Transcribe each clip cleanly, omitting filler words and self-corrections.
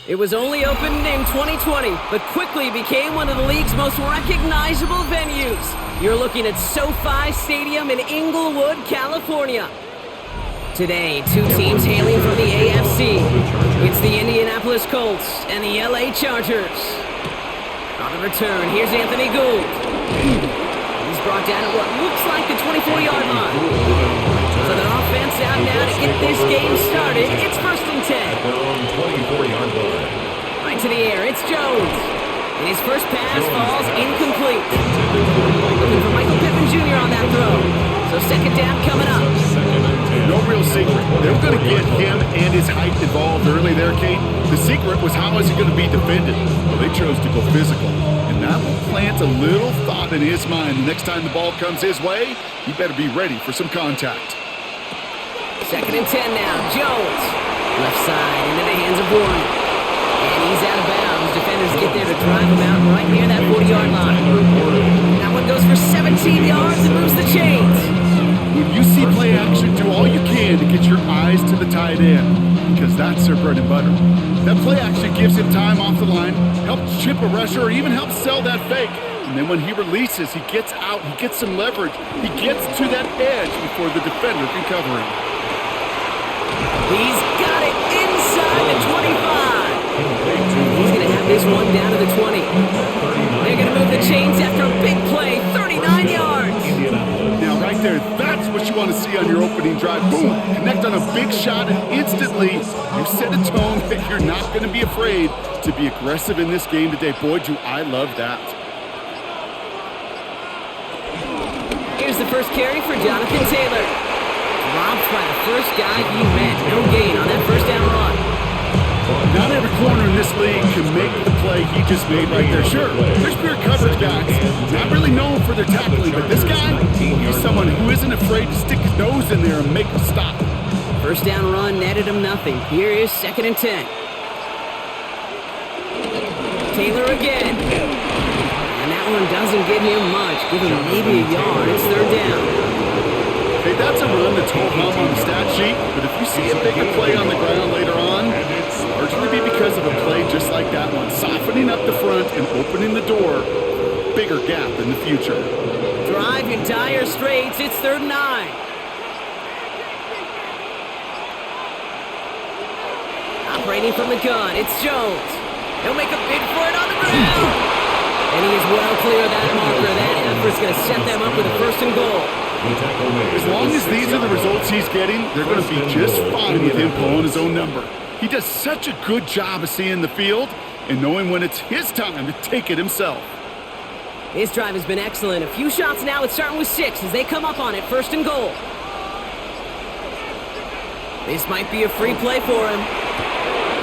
It was only opened in 2020, but quickly became one of the league's most recognizable venues. You're looking at SoFi Stadium in Inglewood, California. Today, two teams hailing from the AFC. It's the Indianapolis Colts and the LA Chargers. On the return, here's Anthony Gould. He's brought down at what looks like the 24-yard line. So their offense out now to get this game started. It's 1st and 10. 24-yard line. Right to the air, it's Jones. And his first pass falls incomplete. Looking for Michael Pittman Jr. on that throw. So second down coming up. No real secret. They were going to get him and his height involved early there, Kate. The secret was how is he going to be defended? Well, they chose to go physical. And that will plant a little thought in his mind. The next time the ball comes his way, he better be ready for some contact. 2nd and 10 now. Jones. Left side into the hands of Warren. And he's out of bounds. Defenders get there to drive him out right near that 40-yard line. That one goes for 17 yards and moves the chains. When you see play action, do all you can to get your eyes to the tight end, because that's their bread and butter. That play action gives him time off the line, helps chip a rusher, or even helps sell that fake. And then when he releases, he gets out, he gets some leverage. He gets to that edge before the defender can cover him. He's got it inside the 25. He's going to have this one down to the 20. They're going to move the chains after a big play, 39 yards. Now right there, that's what you want to see on your opening drive. Boom, connect on a big shot, and instantly you set a tone that you're not going to be afraid to be aggressive in this game today. Boy, do I love that. Here's the first carry for Jonathan Taylor. Dropped by the first guy he met. No gain on that first down run. Not every corner in this league can make the play he just made right there. Sure, there's pure coverage guys, not really known for their tackling, but this guy, he's someone who isn't afraid to stick his nose in there and make a stop. First down run netted him nothing. Here is 2nd and 10. Taylor again. And that one doesn't get him much. Give him maybe a yard. It's 3rd down. Hey, that's a run that's whole hum on the stat sheet, but if you see a bigger play on the ground later on, it's largely be because of a play just like that one, softening up the front and opening the door for a bigger gap in the future. Drive in dire straits. It's 3rd and 9. Operating from the gun, it's Jones. He'll make a bid for it on the ground. And he is well clear of that marker. That effort's going to set them up with a 1st and goal. As long as these are the results he's getting, they're going to be just fine with him pulling his own number. He does such a good job of seeing the field and knowing when it's his time to take it himself. His drive has been excellent. A few shots now. It's starting with 6 as they come up on it. 1st and goal. This might be a free play for him.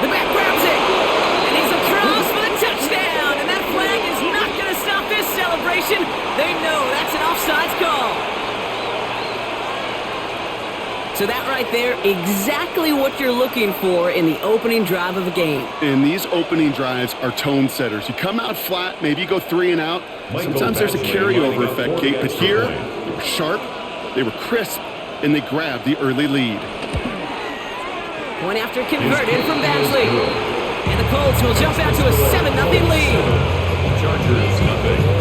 The back grabs it. And he's across for the touchdown. And that flag is not going to stop this celebration. They know that's an offsides call. So that right there, exactly what you're looking for in the opening drive of a game. And these opening drives are tone setters. You come out flat, maybe you go 3 and out. Sometimes there's a carryover effect, Kate, but here, they were sharp, they were crisp, and they grabbed the early lead. Point after converted from Badgley. And the Colts will jump out to a 7-0 lead. Chargers, nothing.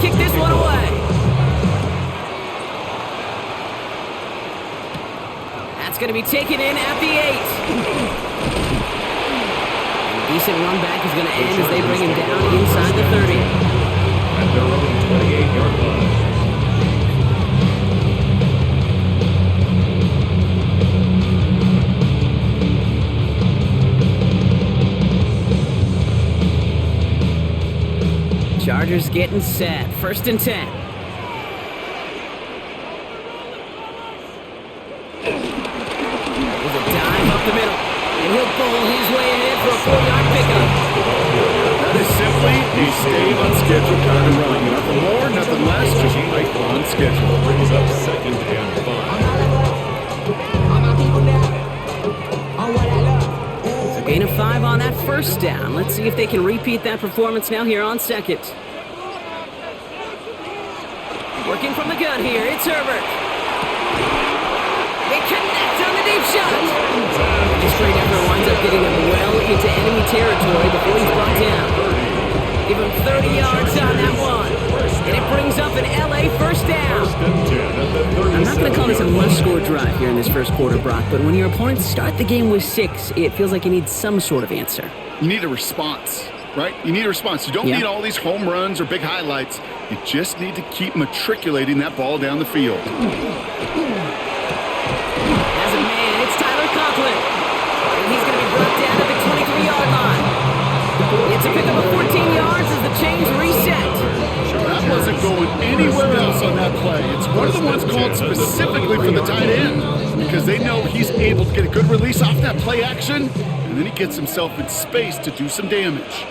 Kick this one away. That's going to be taken in at the 8. And a decent run back is going to end as they bring him down inside the 30. At their own 28-yard line. Chargers getting set. 1st and 10. There's a dive up the middle. And he'll bowl his way ahead for a 4-yard pickup. That is simply a stay on schedule kind of run. Nothing more, nothing less, just right on schedule. first down. Let's see if they can repeat that performance now here on second. Working from the gun here, it's Herbert. They connect on the deep shot. The straight effort winds up getting him well into enemy territory before he's brought down. Give him 30 yards on that one. And it brings up an LA first down. I'm not going to call this a must-score drive here in this first quarter, Brock, but when your opponents start the game with 6, it feels like you need some sort of answer. You need a response, right? You need a response. You don't need all these home runs or big highlights. You just need to keep matriculating that ball down the field. As a man, it's Tyler Conklin. And he's going to be brought down at the 23-yard line. It's a pickup of 14 yards as the chains reset. That wasn't going anywhere else on that play. It's one of the ones called specifically for the tight end because they know he's able to get a good release off that play action, and then he gets himself in space to do some damage.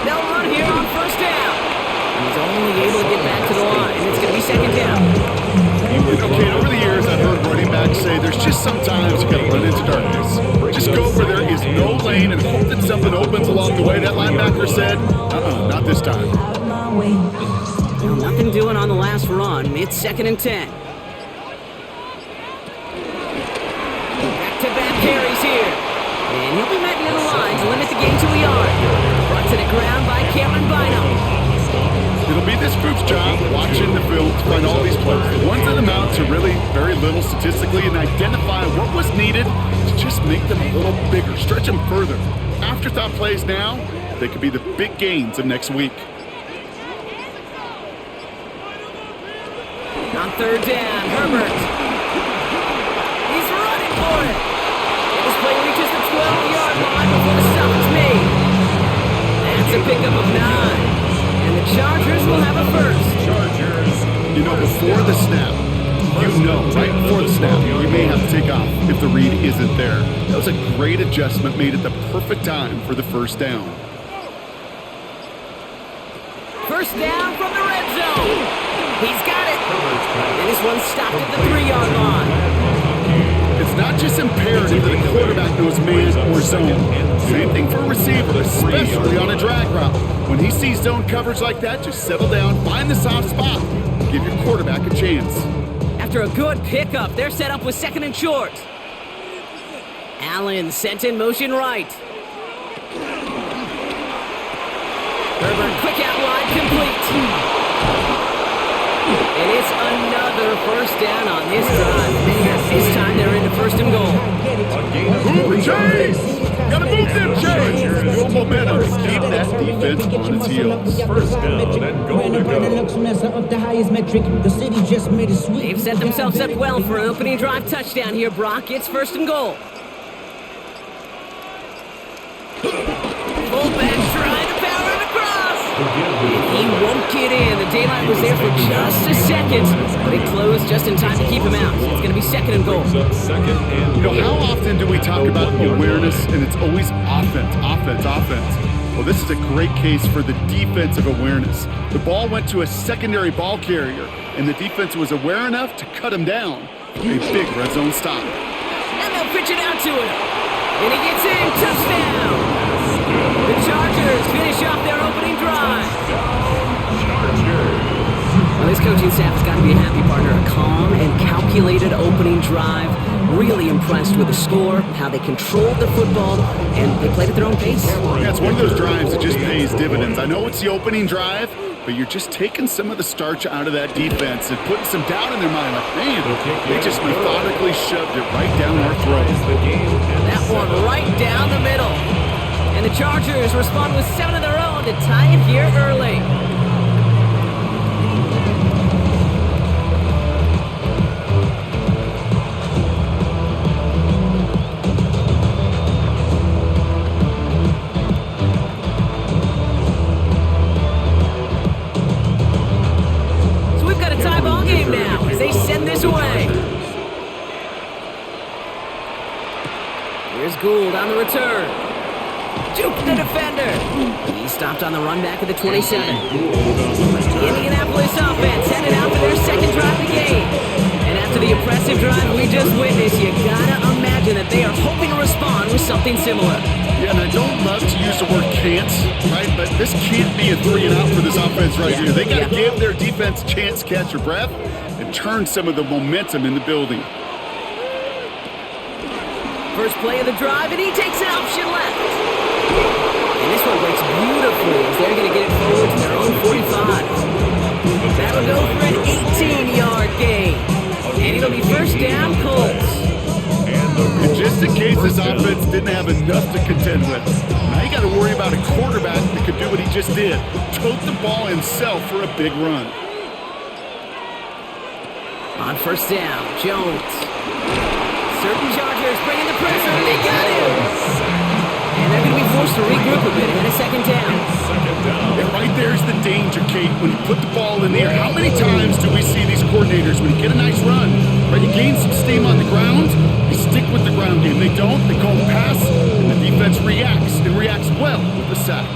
They'll run here on first down. He's only able to get back to the line. It's going to be second down. Okay, over the years, I've heard running backs say there's just sometimes you got to run into darkness. Just go where there is no lane and hope that something opens along the way. That linebacker said, not this time. Well, nothing doing on the last run. It's second and 10. Back-to-back carries here. And he'll be met near the line to limit the gain to a yard. Brought to the ground by Cameron Bynum. It'll be this group's job watching the film to find all these players. The ones that amount to really very little statistically and identify what was needed to just make them a little bigger, stretch them further. Afterthought plays now, they could be the big gains of next week. On third down, Herbert. He's running for it. And this play reaches the 12-yard line before the stop is made. That's a pickup of 9. And the Chargers will have a first. You know, before the snap, right before the snap, you may have to take off if the read isn't there. That was a great adjustment made at the perfect time for the first down. First down from the red zone. He's got it. And this one stopped at the 3-yard line. It's not just imperative that a quarterback knows man or zone. Same thing for a receiver, especially on a drag route. When he sees zone coverage like that, just settle down, find the soft spot, and give your quarterback a chance. After a good pickup, they're set up with second and short. Allen sent in motion right. Herbert quick out wide, complete. And it's another first down on this drive. This time they're into first and goal. Move chains! Gotta move them chains! Build momentum. Keep that defense on its heels. First down and goal to go. They've set themselves up well for an opening drive touchdown here, Brock. It's first and goal. Fullback trying to power it across. He won't get in. The daylight was there for just a second, but it closed just in time to keep him out. It's going to be second and goal. You know, how often do we talk about awareness, and it's always offense, offense, offense? Well, this is a great case for the defensive awareness. The ball went to a secondary ball carrier, and the defense was aware enough to cut him down. A big red zone stop. And they'll pitch it out to him. And he gets in. Touchdown. The Chargers finish off their opening drive. Well, this coaching staff has got to be a happy partner. A calm and calculated opening drive. Really impressed with the score, how they controlled the football, and they played at their own pace. Yeah, it's one of those drives that just pays dividends. I know it's the opening drive, but you're just taking some of the starch out of that defense and putting some doubt in their mind. Like, man, they just methodically shoved it right down our throat. That one right down the middle. And the Chargers respond with 7 of their own to tie it here early. So we've got a tie ball game now as they send this away. Here's Gould on the return. Juke the defender. He stopped on the run back at the 27. The Indianapolis offense headed out for their second drive of the game. And after the impressive drive we just witnessed, you gotta imagine that they are hoping to respond with something offense right here. They got to give their defense a chance to catch their breath and turn some of the momentum in the building. First play of the drive, and he takes an option left. And this one breaks beautifully as they're going to get it forward to their own 45. That'll go for an 18-yard gain. And it'll be first down, Colts. And just in case this offense didn't have enough to contend with, now you got to worry about a quarterback that could do what he just did. Tote the ball himself for a big run. On first down, Jones. Certain Chargers bringing the pressure, and they got him. And they're going to be forced to regroup a bit and a second down. And right there's the danger, Kate, when you put the ball in the air. How many times do we see these coordinators, when you get a nice run, right, you gain some steam on the ground, you stick with the ground game. They don't, they call the pass, and the defense reacts, and reacts well with the sack.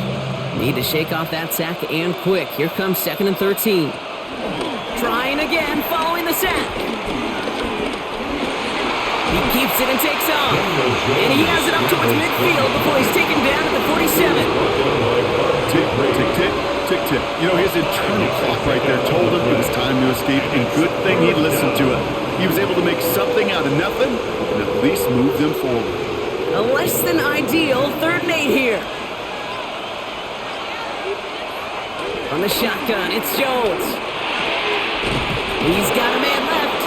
Need to shake off that sack and quick. Here comes 2nd and 13. Trying again, following the sack. He keeps it and takes off. And he has it up towards midfield before he's taken down at the 47. Tick, tick, tick, tick, tick. You know, his internal clock right there told him it was time to escape, and good thing he listened to it. He was able to make something out of nothing and at least move them forward. A less than ideal 3rd and 8 here. On the shotgun, it's Jones. He's got a man left.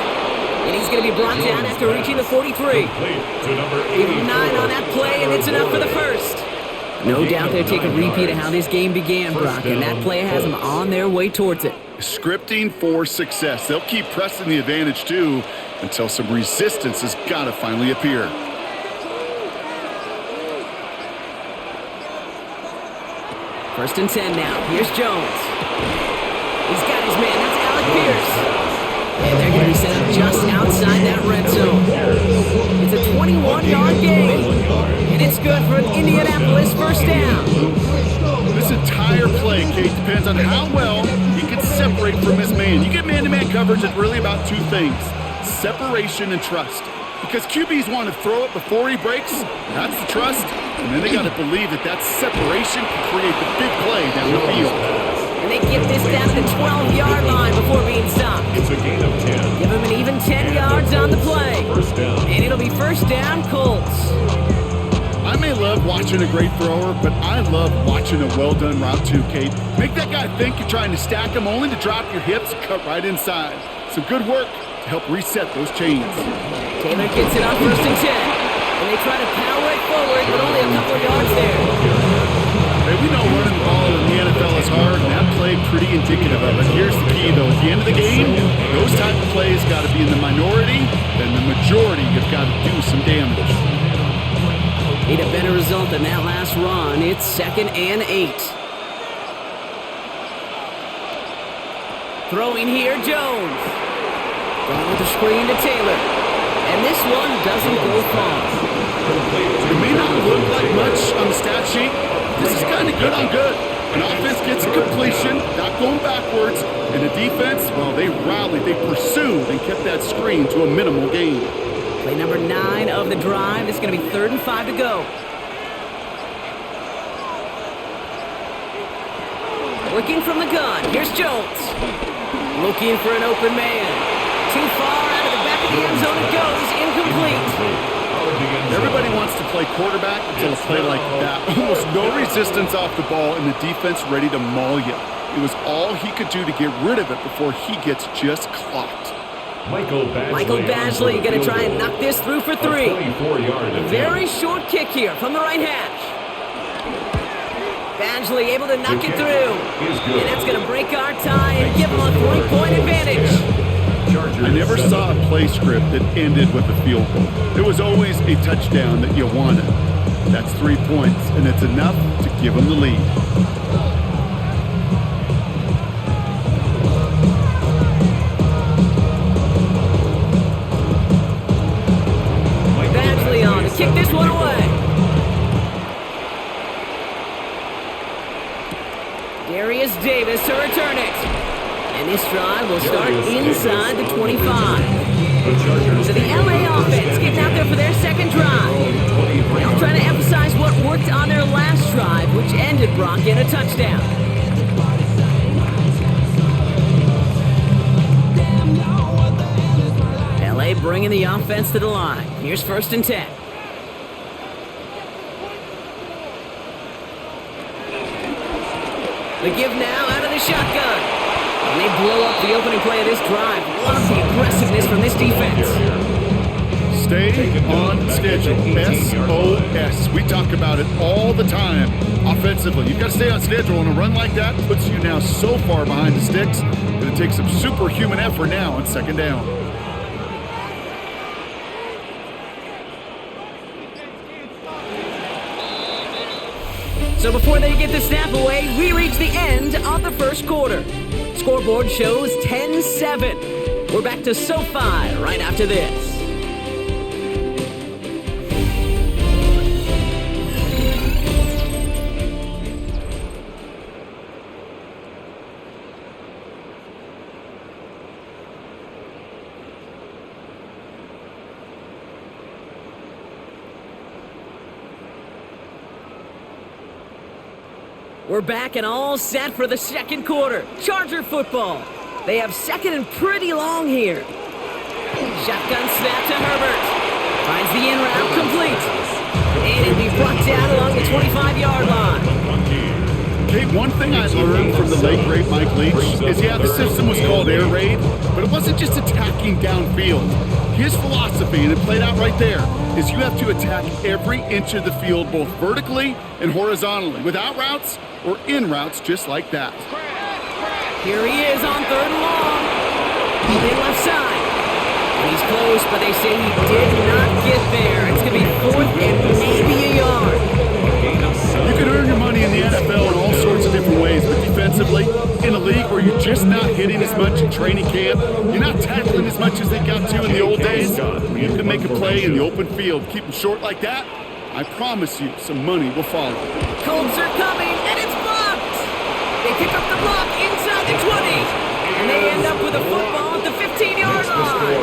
And he's going to be brought down after reaching the 43. Give him 9 on that play, and it's enough for the first. No doubt they'll take a repeat of how this game began, Brock, and that play has them on their way towards it. Scripting for success. They'll keep pressing the advantage, too, until some resistance has got to finally appear. First and 10 now. Here's Jones. He's got his man. That's Alec Pierce. And they're going to be set up just outside that red zone. It's a 21-yard gain. And it's good for an Indianapolis first down. This entire play, Kate, depends on how well he can separate from his man. You get man-to-man coverage, it's really about 2 things: separation and trust. Because QBs want to throw it before he breaks. That's the trust. And then they got to believe that that separation can create the big play down the field. And they get this down to the 12-yard line before being stopped. It's a gain of 10. Give him an even 10 yards on the play. First down. And it'll be first down, Colts. I may love watching a great thrower, but I love watching a well-done route too, Kate. Make that guy think you're trying to stack him, only to drop your hips and cut right inside. Some good work to help reset those chains. Taylor gets it on first and 10. And they try to power it forward, but only a couple of yards there. Hey, we know running the ball in the NFL is hard, and that play pretty indicative of it. Here's the key, though. At the end of the game, those type of plays got to be in the minority, then the majority have got to do some damage. Need a better result than that last run. It's 2nd and 8. Throwing here, Jones. Going with the screen to Taylor. And this one doesn't go far. It may not look like much on the stat sheet. This is kind of good on good. An offense gets a completion, not going backwards, and the defense, well, they rallied, they pursued, and kept that screen to a minimal gain. Play number 9 of the drive. It's going to be 3rd and 5 to go. Looking from the gun. Here's Jones. Looking for an open man. Too far out of the back of the end zone it goes. Incomplete. Everybody wants to play quarterback until a play like that. Almost no resistance off the ball and the defense ready to maul you. It was all he could do to get rid of it before he gets just clocked. Michael Badgley going to try and knock this through for 3. Very short kick here from the right hash. Badgley able to knock it through. And that's going to break our tie and give him a 3-point advantage. I never saw a play script that ended with a field goal. There was always a touchdown that you wanted. That's 3 points, and it's enough to give them the lead. Badgley on to kick this one away. Darius Davis to return it. And this drive will start inside the 25. So the LA offense getting out there for their second drive. They'll try to emphasize what worked on their last drive, which ended, Brock, in a touchdown. bringing the offense to the line. Here's 1st and 10. The give now out of the shotgun. And they blow up the opening play of this drive. Love the aggressiveness from this defense. Stay on schedule. SOS. We talk about it all the time offensively. You've got to stay on schedule, and a run like that puts you now so far behind the sticks that it takes some superhuman effort now on 2nd down. So before they get the snap away, we reach the end of the 1st quarter. Scoreboard shows 10-7. We're back to SoFi right after this. We're back and all set for the 2nd quarter. Charger football. They have 2nd and pretty long here. Shotgun snap to Herbert. Finds the in route complete. And it'll be brought down along the 25-yard line. Okay, one thing I learned from the late great Mike Leach is, the system was called air raid, but it wasn't just attacking downfield. His philosophy, and it played out right there, is you have to attack every inch of the field, both vertically and horizontally, without routes or in routes just like that. Here he is on 3rd and long. In left side. And he's close, but they say he did not get there. It's going to be 4th and maybe a yard. You can earn your money in the NFL in all sorts of different ways, but defensively, in a league where you're just not hitting as much in training camp, you're not tackling as much as they got to in the old days, you can make a play in the open field. Keep them short like that, I promise you some money will follow. Colts are coming, and it's blocked. They pick up the block inside the 20. And they end up with a football at the 15-yard line.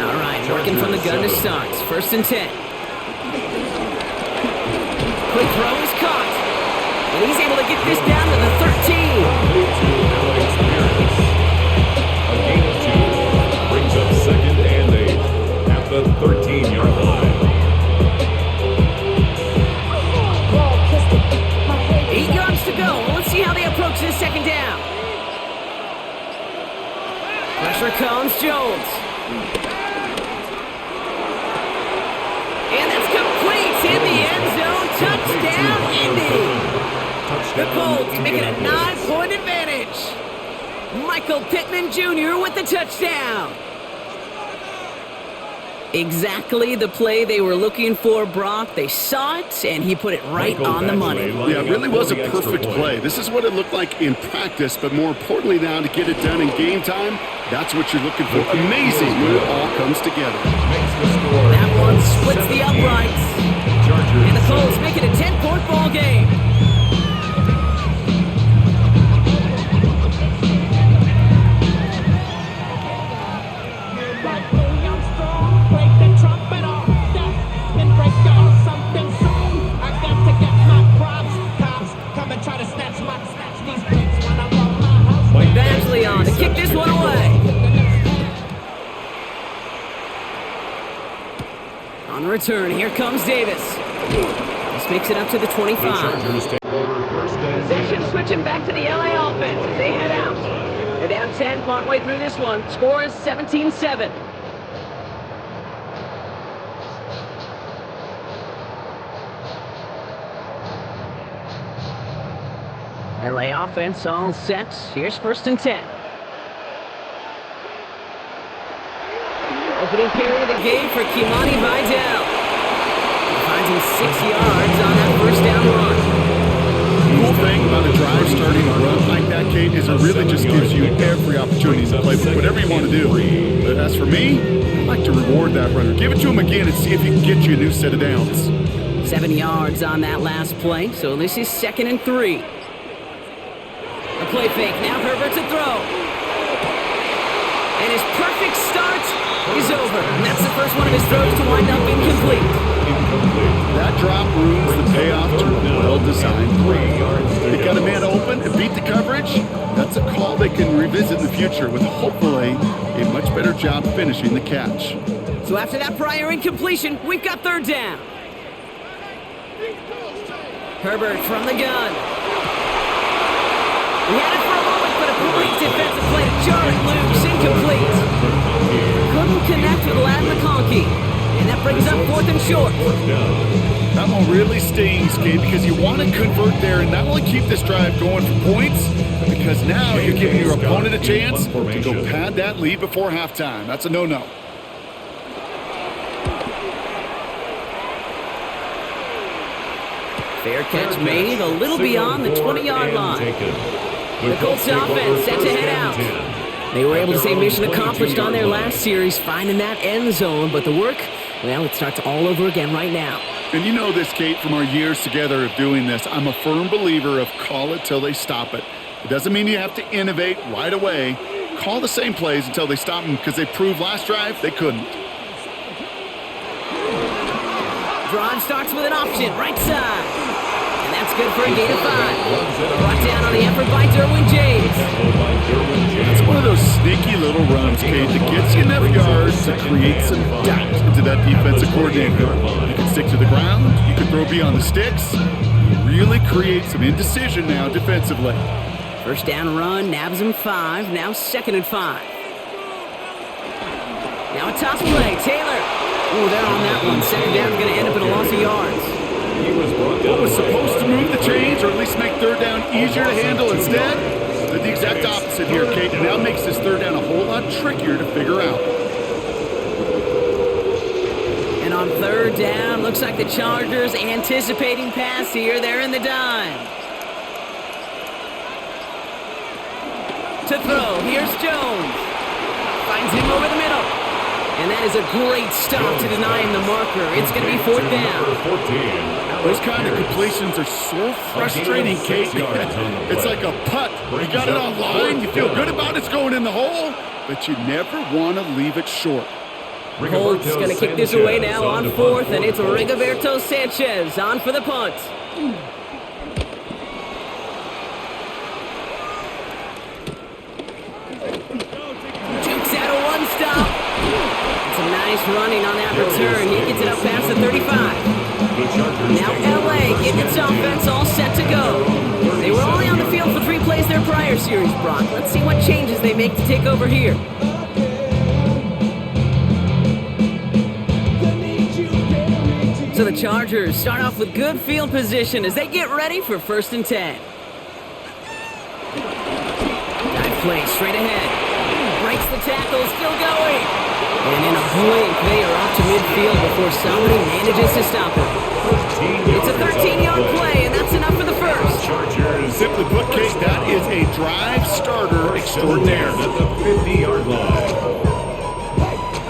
All right, working from the gun to start. 1st and 10. Quick throw is caught. And he's able to get this down to the 13. A gain of 2 brings up 2nd and 8 at the 13-yard line. 8 yards to go. Let's see how they approach this 2nd down. Pressure comes Jones. And that's complete in the end zone. Touchdown, Indy. The Colts making a 9-point advantage. Michael Pittman Jr. with the touchdown. Exactly the play they were looking for, Brock. They saw it, and he put it right on the money. Yeah, it really was a perfect play. This is what it looked like in practice, but more importantly now, to get it done in game time, that's what you're looking for. Amazing when it all comes together. That one splits the uprights. And the Colts make it a 10-point ball game. To kick this one away. On the return, here comes Davis. This makes it up to the 25. Possession switching back to the LA offense as they head out. They're down 10 partway through this one. Score is 17-7. LA offense all set. Here's 1st and 10. Opening carry of the game for Kimani Vidal. He finds him 6 yards on that 1st down run. The cool thing about a drive starting a run like that, Kate, is it really just gives you every opportunity to play with whatever you want to do. But as for me, I like to reward that runner. Give it to him again and see if he can get you a new set of downs. 7 yards on that last play, so this is 2nd and 3. A play fake, now Herbert to throw. And his perfect start is over. And that's the first one of his throws to wind up incomplete. That drop ruins the payoff to a well-designed play. They got a man open and beat the coverage. That's a call they they can revisit in the future with hopefully a much better job finishing the catch. So after that prior incompletion, we've got third down. Herbert from the gun. He had it for a moment, but a great defensive play to jar it loose, incomplete. Couldn't connect with Lad McConkey. And that brings up 4th and short. That one really stings, Gabe, because you want to convert there and not only keep this drive going for points, but because now you're giving your opponent a chance to go pad that lead before halftime. That's a no-no. Fair catch made, a little beyond the 20-yard line. The Colts offense set to head out. They were able to say mission accomplished on their last series, finding that end zone, but the work, well, it starts all over again right now. And you know this, Kate, from our years together of doing this. I'm a firm believer of call it till they stop it. It doesn't mean you have to innovate right away. Call the same plays until they stop them, because they proved last drive they couldn't. Drive starts with an option, right side. And that's good for a gain of 5. Brought down on the effort by Derwin James. That's one of those sneaky little runs, Kate, that gets you enough yards to create some doubt into that defensive coordinator. You can stick to the ground, you can throw beyond the sticks. You really create some indecision now defensively. First down run, nabs him 5, now 2nd and 5. Now a toss play, Taylor. Oh, they're on that one. 2nd down's going to end up in a loss of yards. What was supposed to move the chains, or at least make 3rd down easier to handle instead, did the exact opposite here, Kate. It now makes this 3rd down a whole lot trickier to figure out. And on 3rd down, looks like the Chargers anticipating pass here. They're in the dime. To throw, here's Jones. Finds him over the middle. And that is a great stop to deny him the marker. It's going to be 4th down. Those kind of completions are so frustrating, Kate. It's like a putt. You got it on line, you feel good about it's going in the hole, but you never want to leave it short. Colts going to kick this away now on 4th, and it's Rigoberto Sanchez on for the punt. Jukes out a one-stop. Some nice running on that return. He gets it up past the 35. Now LA getting its offense all set to go. They were only on the field for 3 plays their prior series, Brock. Let's see what changes they make to take over here. So the Chargers start off with good field position as they get ready for 1st and 10. Dive play straight ahead. Breaks the tackle, still going. And in a blink, they are off to midfield before somebody manages to stop it. It's a 13-yard play, and that's enough for the first. Simply put, Kate, that is a drive starter extraordinaire. At the 50-yard line.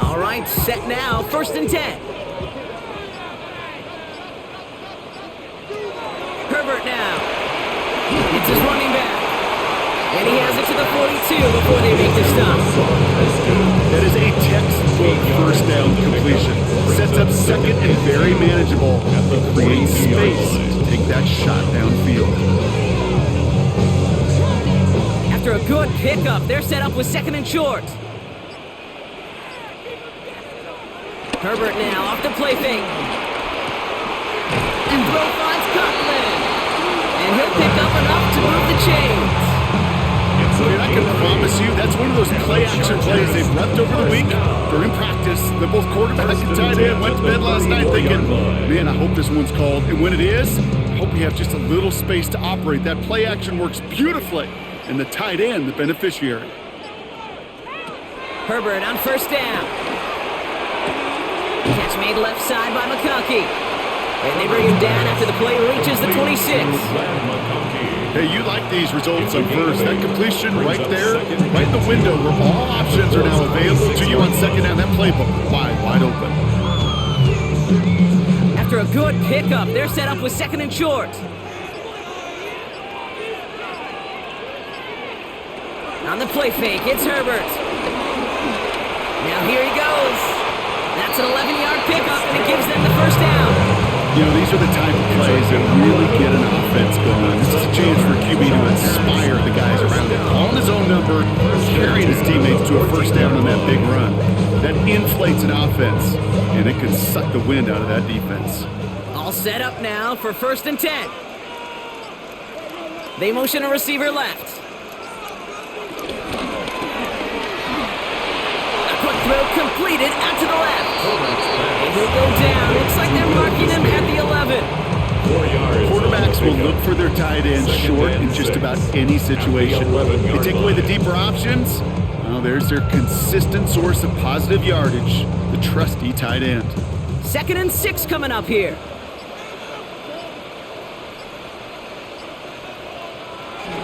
All right, set now, 1st and 10. Herbert now. It's his running back. And he has it to the 42 before they make the stop. That is a textbook 1st down completion. Sets up 2nd and very manageable. Creates space to take that shot downfield. After a good pickup, they're set up with 2nd and short. Herbert now off the play fake. And throw finds Coughlin. And he'll pick up enough to move the chains. And I can promise you that's one of those play-action plays they've left over the week during practice. That both quarterback and tight end went to bed last night thinking, man, I hope this one's called. And when it is, I hope we have just a little space to operate. That play-action works beautifully, and the tight end, the beneficiary. Herbert on 1st down. Catch made left side by McConkey. And they bring him down after the play reaches the 26. Hey, you like these results on 1st. That completion right there, right in the window where all options are now available to you on 2nd down. That playbook wide open. After a good pickup, they're set up with 2nd and short. On the play fake, it's Herbert. Now here he goes. That's an 11-yard pickup, and it gives them the 1st down. You know, these are the type of plays that really get an offense going. This is a chance for QB to inspire the guys around him. Calling his own number, carrying his teammates to a first down on that big run. That inflates an offense, and it can suck the wind out of that defense. All set up now for 1st and 10. They motion a receiver left. A quick throw completed out to the left. And he'll go down. Looks like they're marking him at the 11. 4 yards. Quarterbacks will look for their tight ends short in just about any situation. They take away the deeper options. Well, there's their consistent source of positive yardage, the trusty tight end. 2nd and 6 coming up here.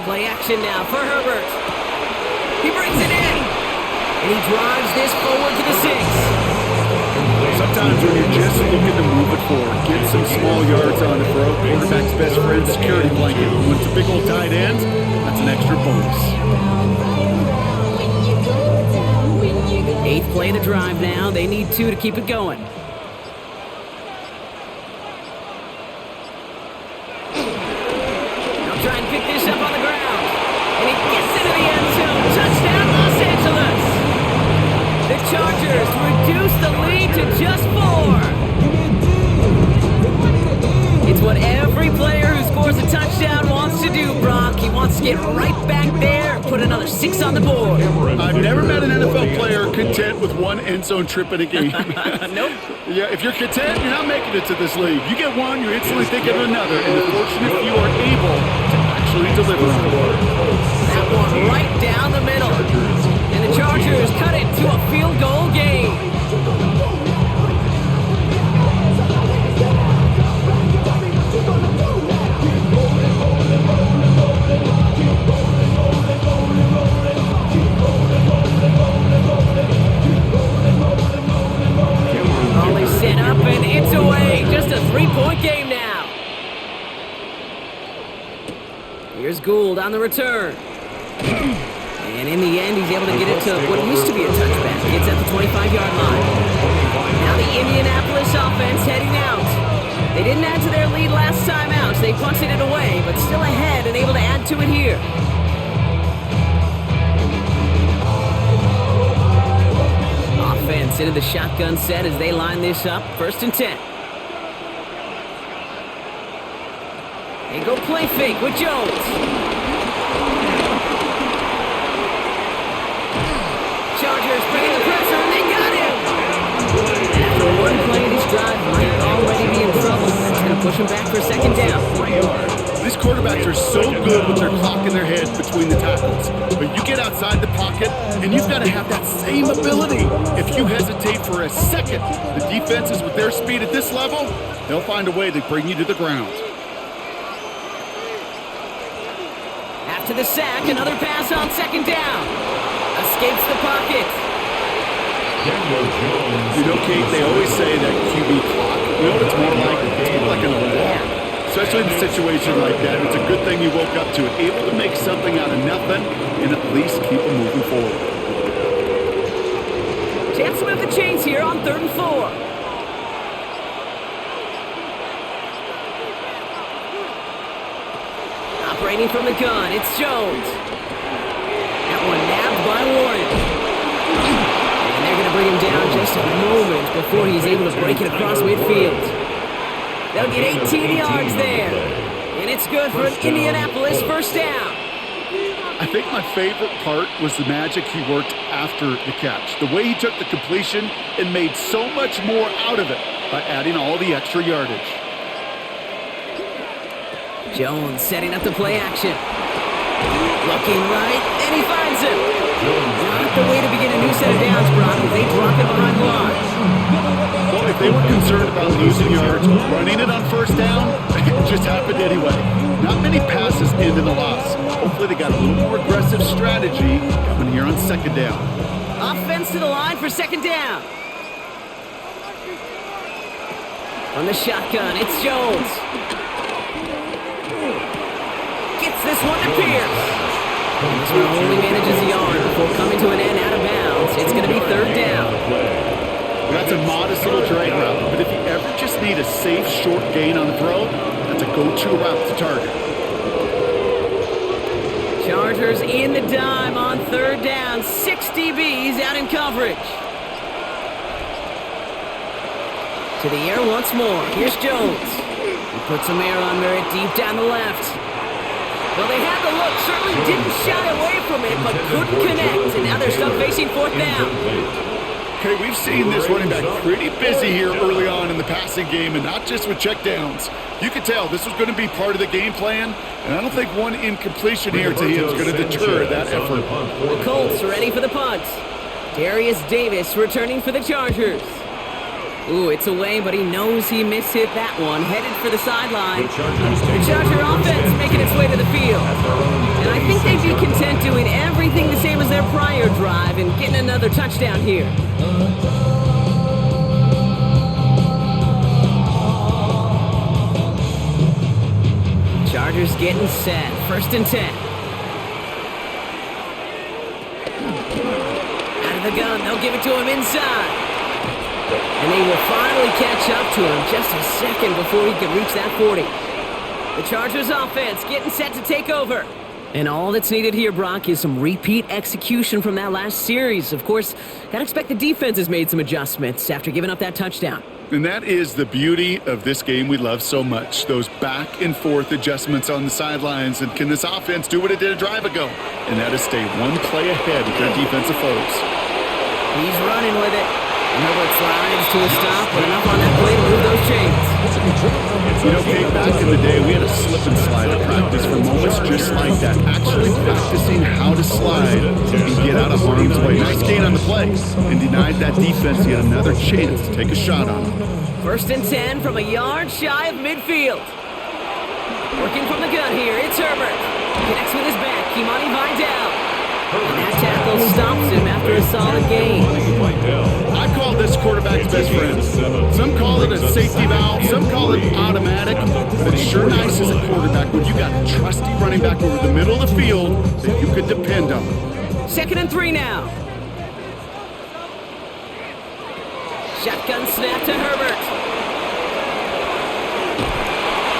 Play action now for Herbert. He brings it in. And he drives this forward to the 6. Sometimes when you're just looking to move it forward, get some small yards on the throw, quarterback's best friend, security blanket. When it's a big old tight end, that's an extra bonus. 8th play of the drive now. They need 2 to keep it going. They'll try and pick this up on the ground. And he gets into the end zone. Touchdown, Los Angeles. The Chargers reduce the lead to just 4. It's what every player who scores a touchdown wants to do, Brock. He wants to get right back there and put another 6 on the board. I've never met an NFL player content with one end zone trip in a game. Nope. Yeah, if you're content, you're not making it to this league. You get one, you're instantly thinking of another, and the fortunate few are able to actually deliver on it. That one right down the middle. And the Chargers cut it to a field goal game. Only set up and it's away. Just a 3-point game now. Here's Gould on the return. And in the end, he's able to get it to what used to be a touchback. It's at the 25-yard line. Now the Indianapolis offense heading out. They didn't add to their lead last time out, so they punted it away, but still ahead and able to add to it here. Offense into the shotgun set as they line this up. 1st and 10. They go play fake with Jones. Chargers bringing the pressure, and they got him! After one play, this drive might already be in trouble. That's going to push him back for 2nd down. These quarterbacks are so good with their clock in their head between the tackles. But you get outside the pocket, and you've got to have that same ability. If you hesitate for a second, the defenses with their speed at this level, they'll find a way to bring you to the ground. After the sack, another pass on 2nd down. Escapes the pocket. You know, Kate, they always say that QB clock, you know what it's more like? It's more like an alarm. Especially in a situation like that. It's a good thing you woke up to it. Able to make something out of nothing and at least keep them moving forward. Chance to move the chains here on 3rd and 4. Operating from the gun, it's Jones. That one nabbed by Warren. And they're going to bring him down just a moment before he's able to break it across midfield. They'll get 18 yards there. And it's good for an Indianapolis 1st down. I think my favorite part was the magic he worked after the catch. The way he took the completion and made so much more out of it by adding all the extra yardage. Jones setting up the play action. Looking right, and he finds him. Not the way to begin a new set of downs, Brock, as they drop it behind the line. Well, if they were concerned about losing yards, running it on 1st down, it just happened anyway. Not many passes end in a loss. Hopefully they got a little more aggressive strategy coming here on 2nd down. Offense to the line for 2nd down. On the shotgun, it's Jones. Gets this one to Pierce. And this one only manages a yard before coming to an end out of bounds. It's going to be 3rd down. That's a modest little drag route, but if you ever just need a safe, short gain on the throw, that's a go-to route to target. Chargers in the dime on on third down. 6 DBs out in coverage. To the air once more. Here's Jones. He puts some air under it deep down the left. Well, they had the look. Certainly didn't shy away from it, but couldn't connect. And now they're stuck facing fourth down. Okay, we've seen this running back pretty busy here early on in the passing game, and not just with checkdowns. You could tell this was going to be part of the game plan, and I don't think one incompletion here to him is going to deter that effort. The Colts ready for the punt. Darius Davis returning for the Chargers. Ooh, it's away, but he knows he mishit that one. Headed for the sideline. The Charger offense making its way to the field. And I think they'd be content doing everything the same as their prior drive and getting another touchdown here. Chargers getting set. 1st and 10. Out of the gun. They'll give it to him inside. And they will finally catch up to him just a second before he can reach that 40. The Chargers offense getting set to take over. And all that's needed here, Brock, is some repeat execution from that last series. Of course, gotta expect the defense has made some adjustments after giving up that touchdown. And that is the beauty of this game we love so much, those back and forth adjustments on the sidelines. And can this offense do what it did a drive ago? And that is stay one play ahead of their defensive foes. He's running with it. Herbert slides to a stop, but enough on that play to move those chains. You know, Kate, back in the day, we had a slip and slide at practice for moments just like that. Actually practicing how to slide and get out of harm's way. Nice gain on the play, and denied that defense yet another chance to take a shot on him. 1st and 10 from a yard shy of midfield. Working from the gun here, it's Herbert. Connects with his back, Kimani Vidal. And that tackle stops him after a solid gain. I call this quarterback's best friend. Some call it a safety valve, some call it automatic, but it's sure nice as a quarterback when you got a trusty running back over the middle of the field that you could depend on. 2nd and 3 now. Shotgun snap to Herbert.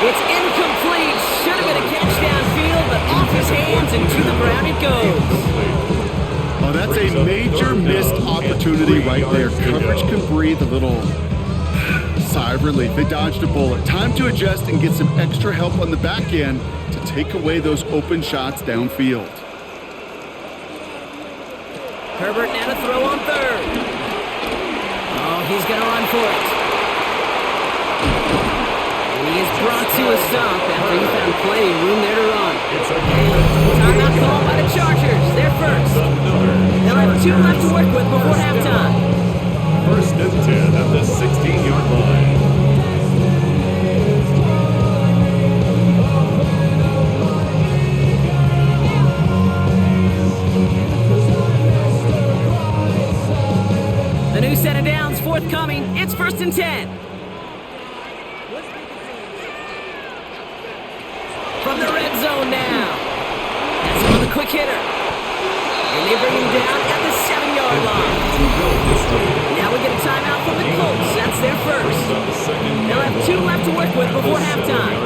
It's incomplete. Should have been a catch downfield, but off his hands and to the ground it goes. Oh, that's a major missed opportunity right there. Coverage can breathe a little sigh of relief. They dodged a bullet. Time to adjust and get some extra help on the back end to take away those open shots downfield. Herbert now to throw on 3rd. Oh, he's going to run for it. He is brought to a stop after he found plenty of room there to run. Timeout called by the Chargers. They're first. They'll have 2 left to work with before halftime. 1st and 10 at the 16-yard line. The new set of downs forthcoming. It's 1st and 10. From the red zone now. That's on the quick hitter. And they bring him down at the 7-yard line. Now we get a timeout from the Colts. That's their first. They'll have 2 left to work with before halftime.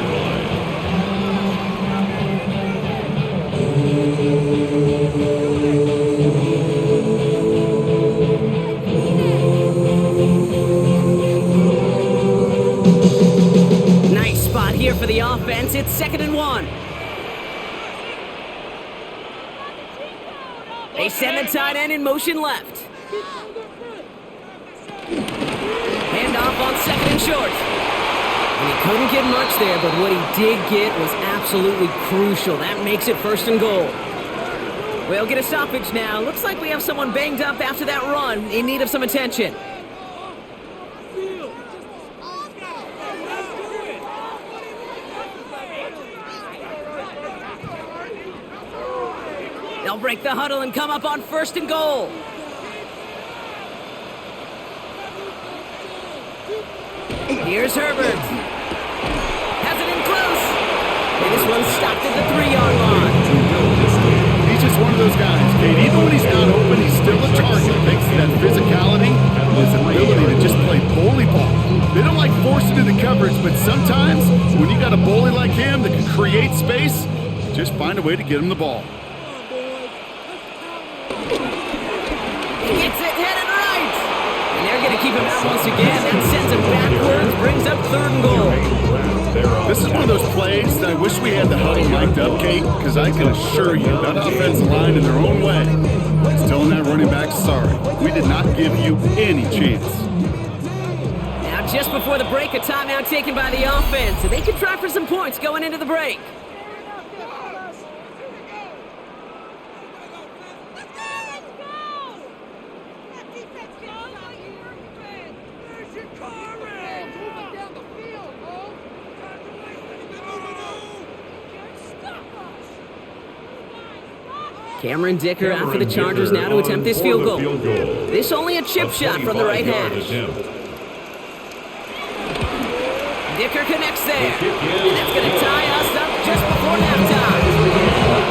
Nice spot here for the offense. It's 2nd and 1. They send the tight end in motion left. Handoff on 2nd and short. And he couldn't get much there, but what he did get was absolutely crucial. That makes it 1st and goal. We'll get a stoppage now. Looks like we have someone banged up after that run in need of some attention. They'll break the huddle and come up on 1st and goal. Here's Herbert. Has it in close. And this one's stopped at the 3-yard line. He's just one of those guys, Kate. Even when he's not open, he's still a target. Thanks to that physicality and his ability to just play bully ball. They don't like forcing into coverage, but sometimes when you got a bully like him that can create space, just find a way to get him the ball. Gets it headed right. And they're going to keep him out once again. That sends him backwards, brings up 3rd and goal. This is one of those plays that I wish we had the huddle mic'd up, Kate, because I can assure you that offensive line in their own way is telling that running back, sorry, we did not give you any chance. Now just before the break, a timeout taken by the offense, and they can try for some points going into the break. Cameron Dicker out for the Chargers now to attempt this field goal. This only a chip shot from the right hash. Dicker connects there. And that's going to tie us up just before halftime.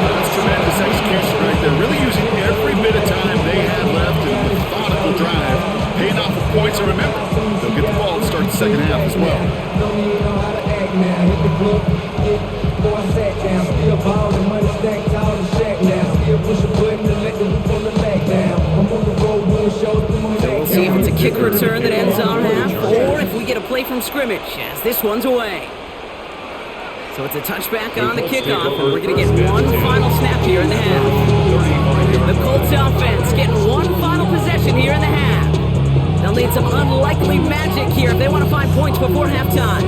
That's tremendous execution right there. Really using every bit of time they had left in a methodical drive, paying off with points. And remember, they'll get the ball to start the second half as well. We'll see if it's a kick return that ends our half, or if we get a play from scrimmage, as this one's away. So it's a touchback on the kickoff, and we're going to get one final snap here in the half. The Colts offense getting one final possession here in the half. They'll need some unlikely magic here if they want to find points before halftime.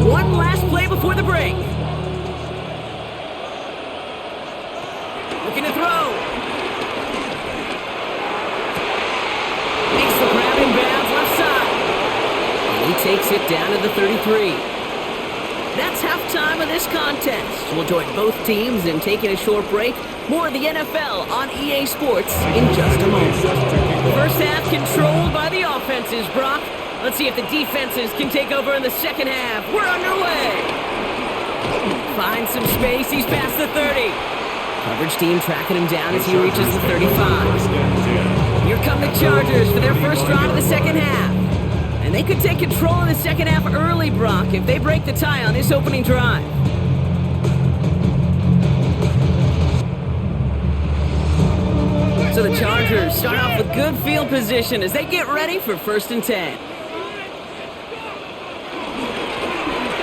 One last play before the break. Looking to throw. Makes the grab in bounds left side. And he takes it down to the 33. That's halftime of this contest. We'll join both teams in taking a short break. More of the NFL on EA Sports in just a moment. First half controlled by the offenses, Brock. Let's see if the defenses can take over in the second half. We're underway. Finds some space. He's past the 30. Coverage team tracking him down as he reaches the 35. Here come the Chargers for their first drive of the second half. And they could take control of the second half early, Brock, if they break the tie on this opening drive. So the Chargers start off with good field position as they get ready for 1st and 10.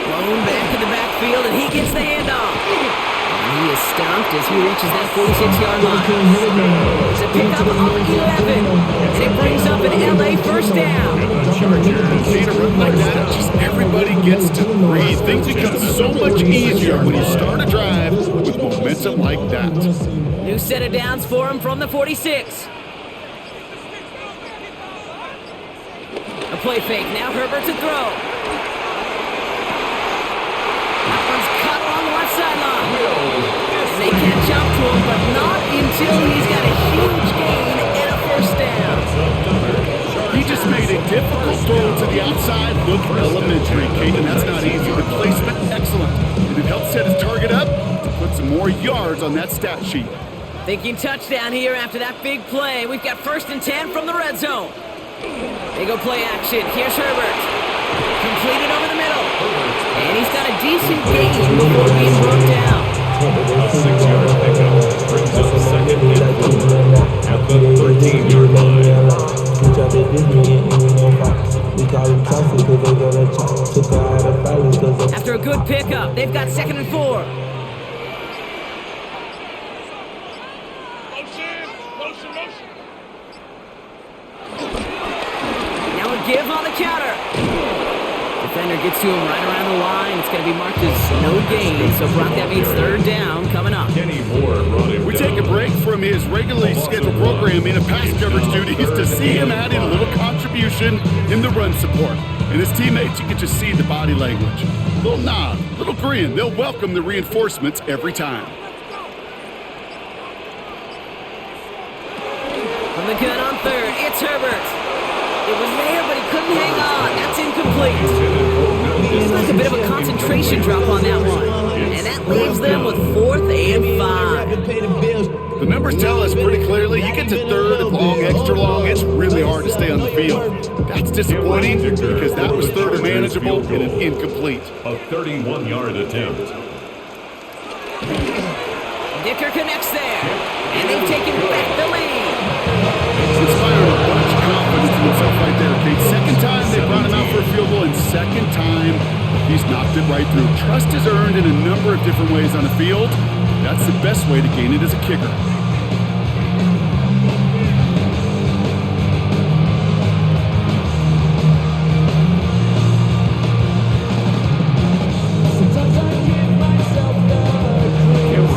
Blown back in the backfield, and he gets the handoff. And he is stopped as he reaches that 46-yard line. It's a pickup on 11, and it brings up an LA first down. See a run like that, just everybody gets to breathe. Things become so much easier when you start a drive with momentum like that. New set of downs for him from the 46. A play fake, now Herbert to throw. That one's cut along the left sideline. They catch up to him, but not until he's got a huge gain and a first down. He just made a difficult throw to the outside look elementary, Kate, and that's not easy. The placement, excellent. And it helped set his target up to put some more yards on that stat sheet. Thinking touchdown here after that big play. We've got 1st and 10 from the red zone. They go play action. Here's Herbert. Completed over the middle. And he's got a decent gain before being brought down. A 6-yard pickup brings up 2nd and 4 at the 13-yard line. After a good pickup, they've got 2nd and 4. Now a give on the counter. Defender gets to him right around the line. It's going to be marked as no gain. So Brock, that means 3rd down coming up. Kenny Moore brought him We down. take a break from his regularly scheduled programming of pass coverage duties to see him adding a little contribution in the run support. And his teammates, you can just see the body language. Little nod, little grin. They'll welcome the reinforcements every time. From the gun on 3rd, it's Herbert. It was there, but he couldn't hang on. That's incomplete. It's like a bit of a concentration drop on that one. And that leaves them with 4th and 5. The numbers tell us pretty clearly, you get to 3rd and long, extra long, it's really hard to stay on the field. That's disappointing because that was 3rd and manageable and an incomplete. A 31-yard attempt. Dicker connects there. And they've taken back the lead. He's inspiring a bunch of confidence in himself right there, Kate. Second time they brought him out for a field goal, and second time he's knocked it right through. Trust is earned in a number of different ways on the field. That's the best way to gain it as a kicker.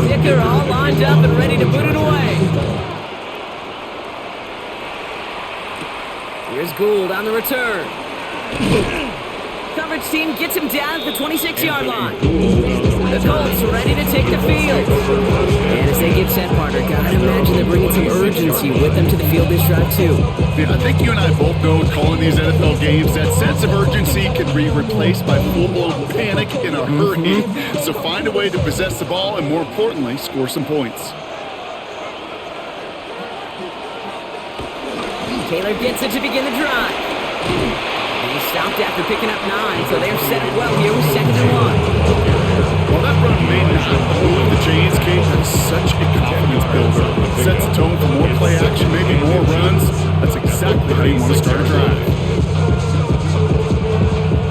Dicker all lined up and ready to put it away. Here's Gould on the return. Coverage team gets him down at the 26-yard line. The Colts ready to take the field. And as they get set, partner, gotta imagine they're bringing some urgency with them to the field this drive, too. Yeah, I think you and I both know calling these NFL games, that sense of urgency can be replaced by full-blown panic in a hurry. So find a way to possess the ball and, more importantly, score some points. Taylor gets it to begin the drive. And he stopped after picking up 9, so they're set up well here with 2nd and 1. While that run may not move the chains, Kate, that's such a confidence builder. Sets the tone for more play action, maybe more runs. That's exactly how you want to start a drive.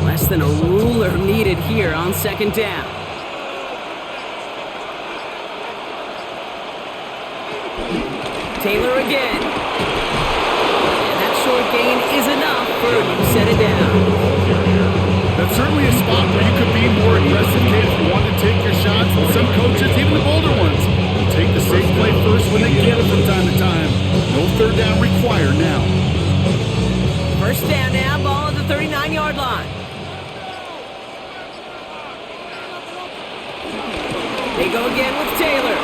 Less than a ruler needed here on 2nd down. Taylor again. And that short gain is enough for you to set it down. That's certainly a spot where you could be more aggressive, Kate, if you want to take your shots. And some coaches, even the bolder ones, will take the safe play first when they get it from time to time. No 3rd down required now. 1st down now, ball at the 39-yard line. They go again with Taylor.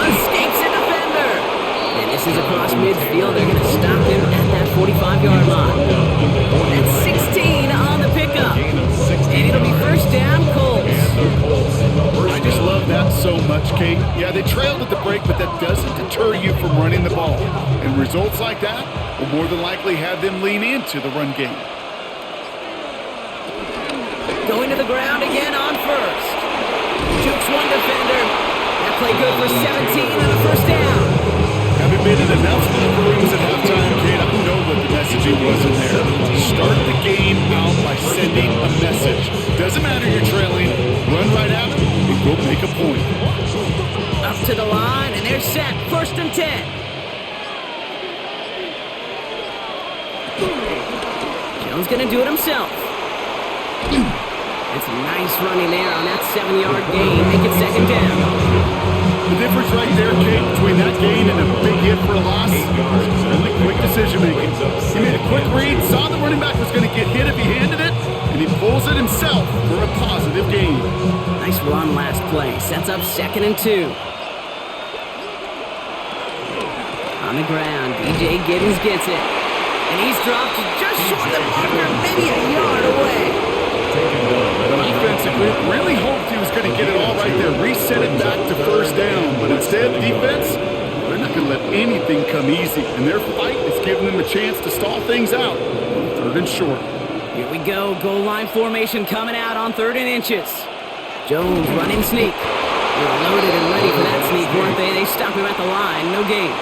Escapes a defender. And this is across midfield. They're going to stop him at that 45-yard line. That's 16 on the pickup. And it'll be 1st down, Colts. I just love that so much, Kate. Yeah, they trailed at the break, but that doesn't deter you from running the ball. And results like that will more than likely have them lean into the run game. Going to the ground again on 1st. Jukes one defender. That play good for 17 on the 1st down. Having been in enough locker rooms at halftime, Kate, I know what the messaging was in there. Start the game out by sending a message. Doesn't matter you're trailing, run right at them and go make a point. Up to the line, and they're set. 1st and 10. Jones gonna do it himself. It's nice running there on that 7-yard gain. Make it 2nd down. The difference right there, Kate, between that gain and a big hit for a loss, really quick decision-making. He made a quick read, saw the running back was going to get hit if he handed it, and he pulls it himself for a positive gain. Nice run last play. Sets up 2nd and 2. On the ground, DJ Giddens gets it. And he's dropped just short of the marker, maybe a yard away. The offensive group really hoped he was going to get it all right there, reset it back to 1st down, but instead, the defense, they're not going to let anything come easy, and their fight is giving them a chance to stall things out. 3rd and short. Here we go, goal line formation coming out on 3rd and inches. Jones running sneak. They're loaded and ready for that sneak, weren't they? They stop him at the line, no gain.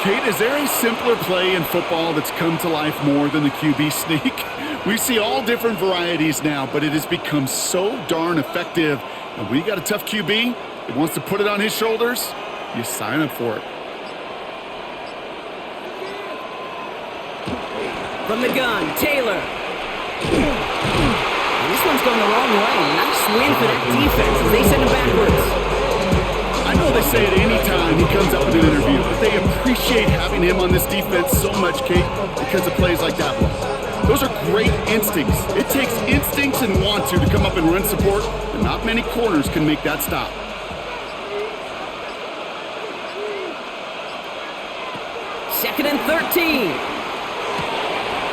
Kate, is there a simpler play in football that's come to life more than the QB sneak? We see all different varieties now, but it has become so darn effective. And when you got a tough QB that wants to put it on his shoulders, you sign up for it. From the gun, Taylor. And this one's going the wrong way. Nice win for that defense as they send him backwards. I know they say it any time he comes up in an interview, but they appreciate having him on this defense so much, Kate, because of plays like that one. Those are great instincts. It takes instincts and want to come up and run support, and not many corners can make that stop. Second and 13.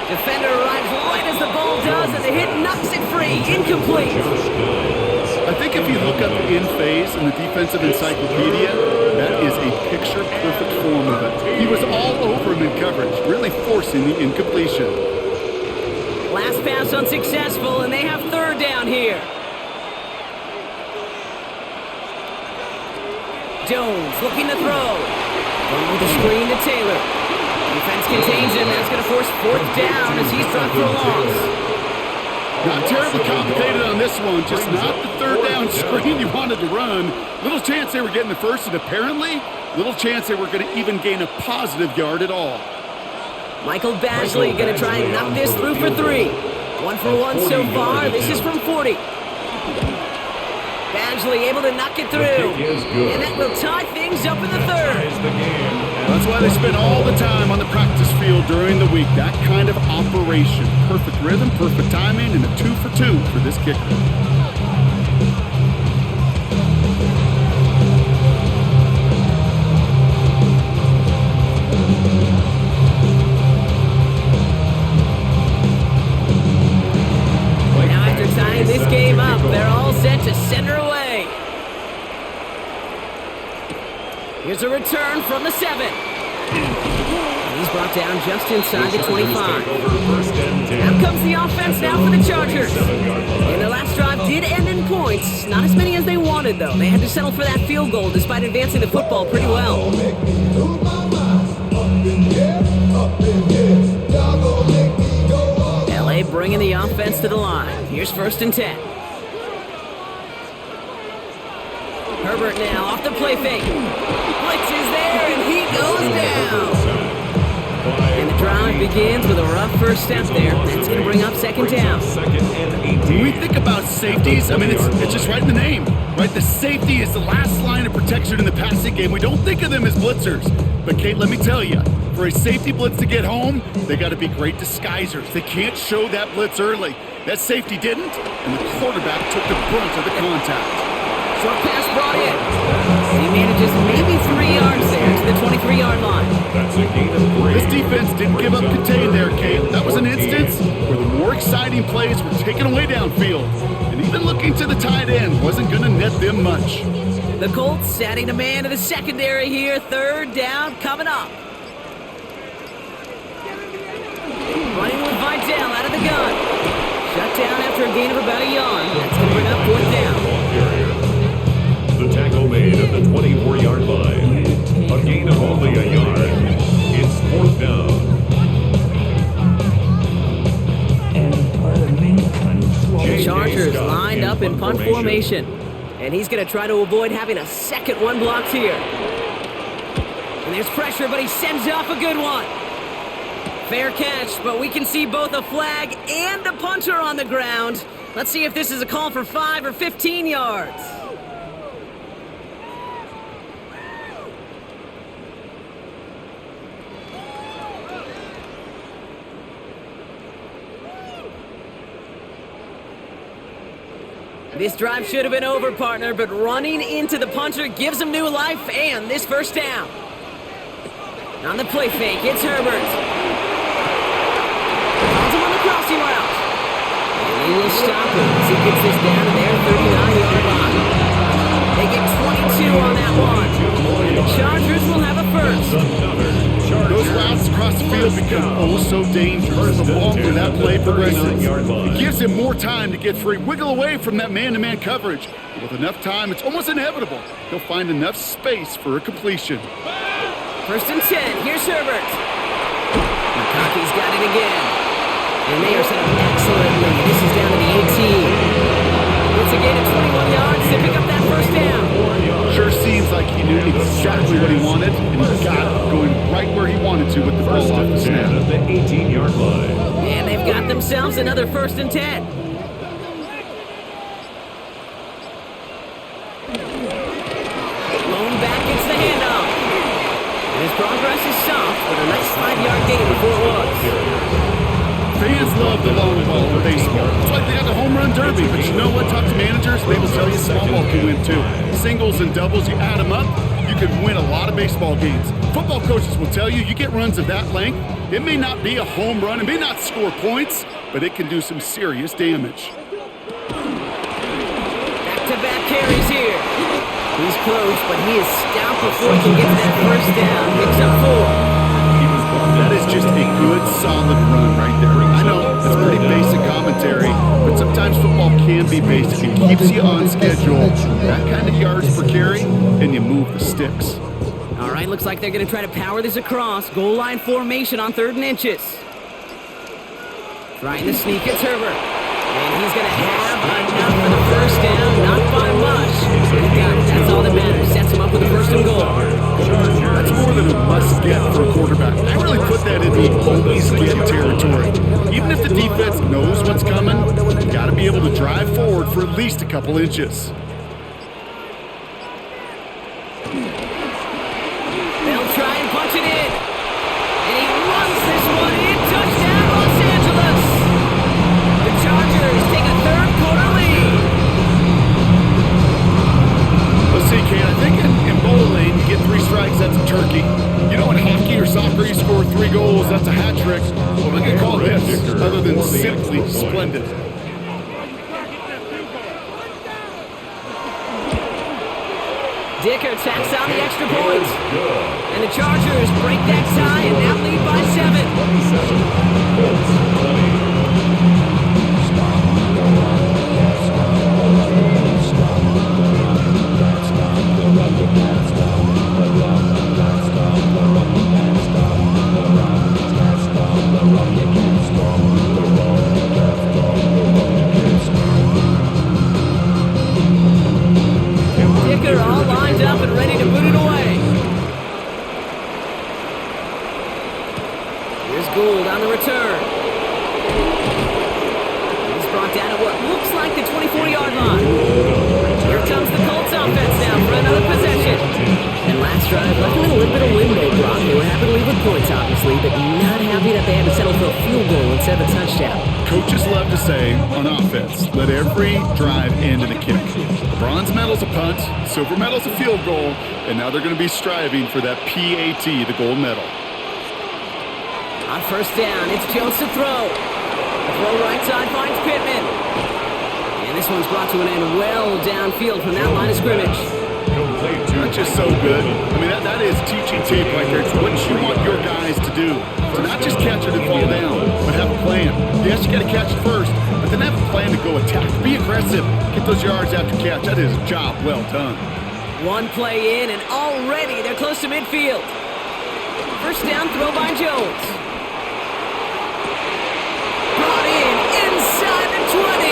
Defender arrives right as the ball does, and the hit knocks it free. Incomplete. I think if you look up in phase in the defensive encyclopedia, that is a picture-perfect form of it. He was all over him in coverage, really forcing the incompletion. Last pass unsuccessful, and they have 3rd down here. Jones looking to throw. Going with the screen to Taylor. Defense contains him. That's going to force fourth down as he's dropped for a loss. Not terribly complicated on this one. Just not the third down screen you wanted to run. Little chance they were getting the first, and apparently little chance they were going to even gain a positive yard at all. Michael Badgley going to try and knock this through for 3. 1 for 1 so far. This is from 40. Badgley able to knock it through. And that will tie things up in the third. That's why they spend all the time on the practice field during the week. That kind of operation. Perfect rhythm, perfect timing, and a 2 for 2 for this kicker. This game up, they're all set to send her away. Here's a return from the 7. And he's brought down just inside the 25. Out comes the offense now for the Chargers. And their last drive did end in points. Not as many as they wanted, though. They had to settle for that field goal despite advancing the football pretty well. LA bringing the offense to the line. Here's 1st and 10. Herbert now off the play fake. Blitz is there, and he goes down. And the drive begins with a rough first step there. That's going to bring up 2nd down. When we think about safeties, I mean, it's just right in the name, right? The safety is the last line of protection in the passing game. We don't think of them as blitzers. But, Kate, let me tell you, for a safety blitz to get home, they got to be great disguisers. They can't show that blitz early. That safety didn't, and the quarterback took the brunt of the contact. Short pass brought in. He manages maybe 3 yards there to the 23-yard line. That's a gain of 3. This defense didn't give up contain there, Kate. That was an instance where the more exciting plays were taken away downfield. And even looking to the tight end wasn't going to net them much. The Colts adding a man to the secondary here. 3rd down coming up. Running with Vidal out of the gun. Shut down after a gain of about a yard. That's going to bring up 4th down. The tackle made at the 24-yard line. A gain of only a yard. It's 4th down. The Chargers lined up in punt formation. And he's going to try to avoid having a second one blocked here. And there's pressure, but he sends off a good one. Fair catch, but we can see both a flag and a punter on the ground. Let's see if this is a call for 5 or 15 yards. This drive should have been over, partner, but running into the punter gives him new life and this 1st down. On the play fake, it's Herbert. Calls him on the crossing route. And he will stop him as he gets this down to their 39-yard line. They get 22 on that one. And the Chargers will have a first. Those routes across the field become oh so dangerous the longer that play progresses. It gives him more time to get free, wiggle away from that man-to-man coverage. But with enough time, it's almost inevitable. He'll find enough space for a completion. 1st and 10, here's Herbert. McConkey's got it again. And they are set up excellently. This is down to the 18. It's a gain of 21 yards to pick up that 1st down. Sure seems like he knew exactly what he wanted, and he got it going right where he wanted to with the ball off the snap. At the 18-yard line. And they've got themselves another 1st and 10. Lone back gets the handoff. And his progress is soft, but a nice 5-yard gain before it was. Fans love the long ball in baseball. It's like they got the home run derby, but you know what? Talk to managers, they will tell you small ball can win too. Singles and doubles, you add them up, you can win a lot of baseball games. Football coaches will tell you, you get runs of that length, it may not be a home run, it may not score points, but it can do some serious damage. Back-to-back carries here. He's close, but he is stopped before he can get to that 1st down. Picks up 4. That is just a good, solid run right there. I know that's pretty basic commentary, but sometimes football can be basic. It keeps you on schedule, that kind of yards per carry, and you move move the sticks. All right, looks like they're going to try to power this across. Goal line formation on 3rd and inches. Trying to sneak it, Herbert. And he's going to have enough for the first down, not by much. He got it. That's all that matters. Sets him up with the 1st and goal. That's more than a must-get for a quarterback. I really put that in the always-get territory. Even if the defense knows what's coming, you got to be able to drive forward for at least a couple inches. They'll try and punch it in. And he runs this one in. Touchdown, Los Angeles. The Chargers take a 3rd quarter lead. Let's see, Kane. I think in bowling, you get 3 strikes, that's a turkey. You know, in hockey or soccer, you score 3 goals, that's a hat trick. What am I going to call this other than simply splendid? Dicker tacks on the extra point. And the Chargers break that tie and now lead by 7. Dicker all lined up and ready to boot it away. Here's Gould on the return. He's brought down at what looks like the 24-yard line. Here comes the Colts offense now for another possession. And last drive left a little bit of limbo block. They were happy to leave with points, obviously, but not happy that they had to settle for a field goal instead of a touchdown. Coaches love to say, on offense, let every drive end in a kick. The bronze medal's a punt, silver medal's a field goal, and now they're going to be striving for that PAT, the gold medal. On 1st down, it's Jones to throw. The throw right side finds Pittman. And this one's brought to an end well downfield from that line of scrimmage. That's just so good. I mean, that is teaching tape right there. It's what you want your guys to do. To not just catch it and fall down, but have a plan. Yes, you got to catch it first, but then have a plan to go attack. Be aggressive. Get those yards after catch. That is a job well done. One play in, and already they're close to midfield. 1st down, throw by Jones. Brought in inside the 20.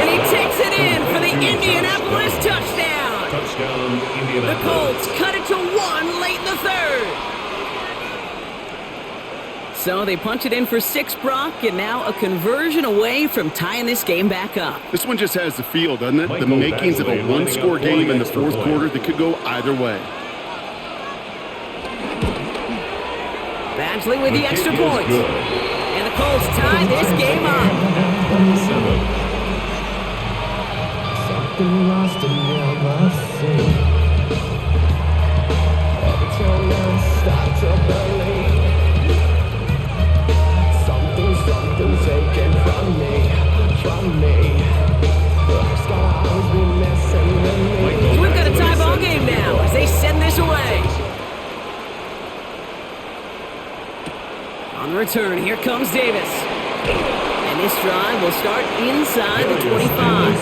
And he takes it in for the Indianapolis touchdown. The Colts cut it to 1 late in the 3rd. So they punch it in for 6, Brock, and now a conversion away from tying this game back up. This one just has the feel, doesn't it? The makings of a 1-score game in the 4th quarter that could go either way. Badgley with the extra point. And the Colts tie this game up. Something lost and never seen. Every time I start to believe, something's taken from me. Life's gonna always be messing with me. We've got a tie ball game now as they send this away. On the return, here comes Davis. And this drive will start inside the 25.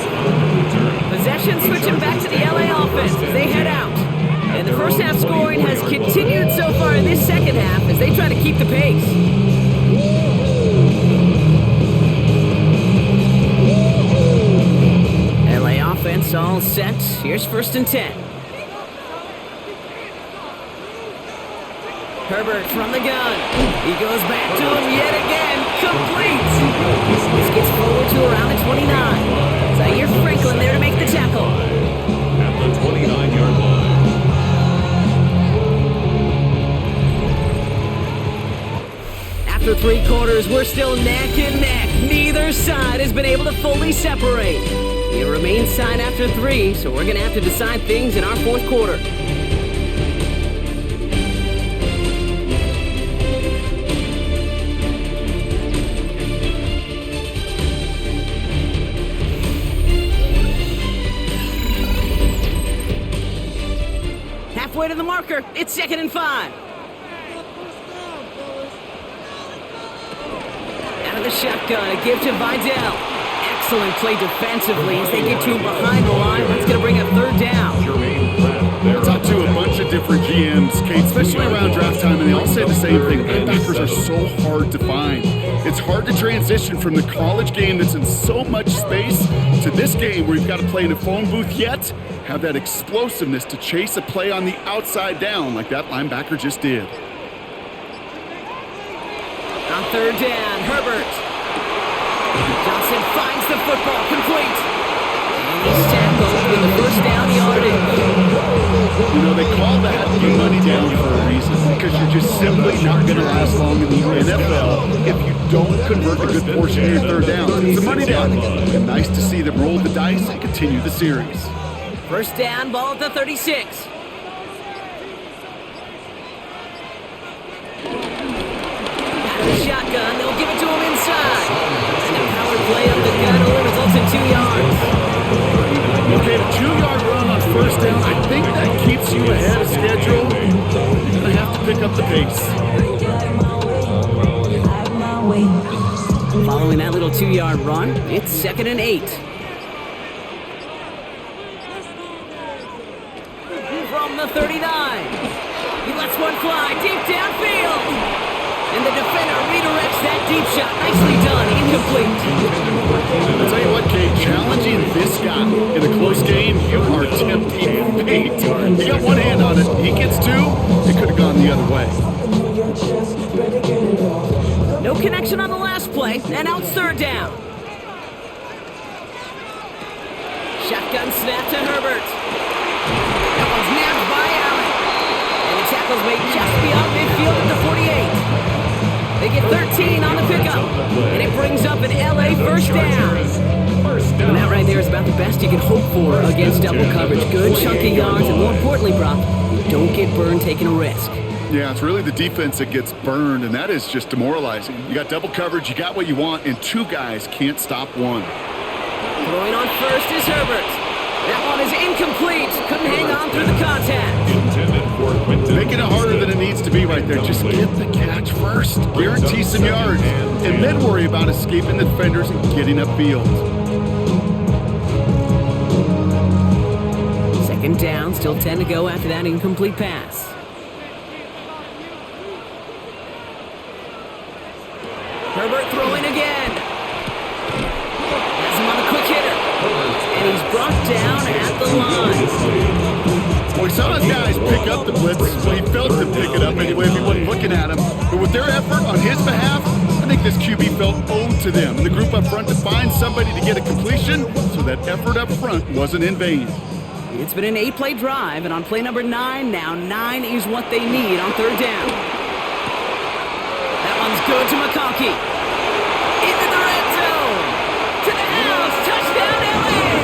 Possession switching back to the LA offense as they head out. And the first half scoring has continued so far in this second half as they try to keep the pace. LA offense all set. Here's 1st and 10. Herbert from the gun. He goes back to him yet again. Complete. This gets forward to around the 29. Zaire Franklin there to make the tackle. At the 29-yard line. After 3 quarters, we're still neck and neck. Neither side has been able to fully separate. It remains tied after 3, so we're going to have to decide things in our 4th quarter. Halfway to the marker, it's 2nd and 5. Out of the shotgun, a give to Vidal. Excellent play defensively as they get to him behind the line. That's going to bring up 3rd down. I talked to especially around draft time, and they all say the same thing. Linebackers are so hard to find. It's hard to transition from the college game that's in so much space to this game where you've got to play in a phone booth, yet have that explosiveness to chase a play on the outside down like that linebacker just did. On third down, Herbert. Johnson finds the football, complete. And he's tackled with the first down yardage. You know, they call that game money down for a reason, because you're just simply not going to last long in the NFL if you don't convert a good portion of your third down. It's a money down. And nice to see them roll the dice and continue the series. First down, ball at the 36. Shotgun, they'll give it to him inside. And a power play up the gut only results in 2 yards. Okay, the 2-yard run on first down, I think that keeps you ahead of schedule. You're going to have to pick up the pace. Following that little 2-yard run, it's 2nd and 8. From the 39. He lets one fly deep downfield. And the defender redirects that deep shot. Nicely done. Incomplete. I'll tell you what, Kate, challenging this guy in a close game, you are tempting fate. He got one hand on it. He gets two. It could have gone the other way. No connection on the last play. And now it's third down. Shotgun snap to Herbert. That one's nabbed by Allen. And the tackle's made just beyond midfield at the 48. They get 13 on the pickup, and it brings up an LA first down. And that right there is about the best you can hope for against double coverage. Good chunky yards, and more importantly, Brock, you don't get burned taking a risk. Yeah, it's really the defense that gets burned, and that is just demoralizing. You got double coverage, you got what you want, and two guys can't stop one. Throwing on first is Herbert. That one is incomplete. Couldn't hang on through the contact. Making it harder than it needs to be right there. Just get the catch first. Guarantee some yards. And then worry about escaping the defenders and getting upfield. Second down, still 10 to go after that incomplete pass. Herbert throwing again. Has him on the quick hitter. And he's brought down at the line. Well, we saw those guys pick up the blitz. Well, he felt them pick it up anyway if he wasn't looking at him. But with their effort on his behalf, I think this QB felt owed to them. And the group up front to find somebody to get a completion, so that effort up front wasn't in vain. It's been an 8-play drive, and on play number 9, now 9 is what they need on third down. That one's good to McConkey. Into the red zone. To the house. Touchdown, LA.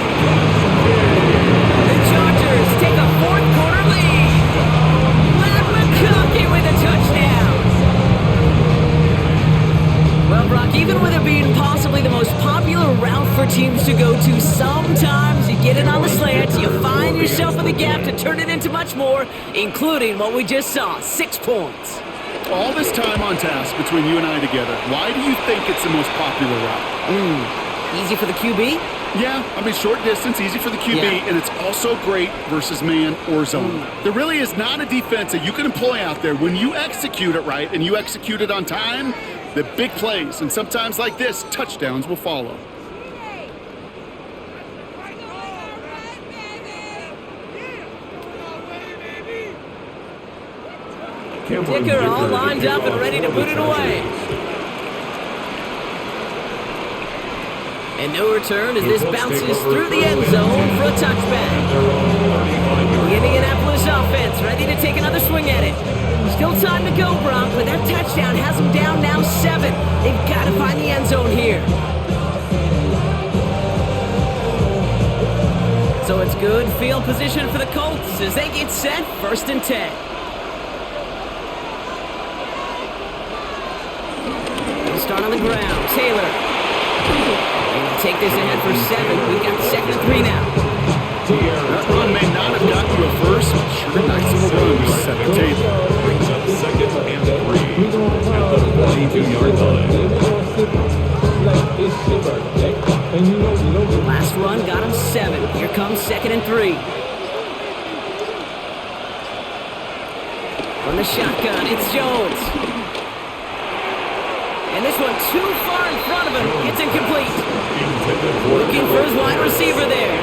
The Chargers take a fourth-quarter lead. Matt McConkey with a touchdown. Well, Brock, even with it being possibly the most popular route for teams to go to, sometimes you get it on the slant, you find yourself in the gap to turn it into much more, including what we just saw, 6 points. All this time on task between you and I together, why do you think it's the most popular route? Easy for the QB? Yeah, I mean, short distance, easy for the QB, and it's also great versus man or zone. There really is not a defense that you can employ out there when you execute it right and you execute it on time, the big plays, and sometimes like this, touchdowns will follow. Dicker all lined up and ready to put it away. And no return as this bounces through the end zone for a touchback. The Indianapolis offense ready to take another swing at it. Still time to go, Brock, but that touchdown has them down now 7. They've got to find the end zone here. So it's good field position for the Colts as they get set, 1st and 10. They'll start on the ground. Taylor. Take this ahead for 7. We've got 2nd and 3 now. That run may not have gotten you a first, but sure, nice little run to set the table. Brings up 2nd and 3 at the 22-yard line. Last run got him 7. Here comes 2nd and 3. On the shotgun, it's Jones. And this one too far in front of him. It's incomplete. Looking for his wide receiver there.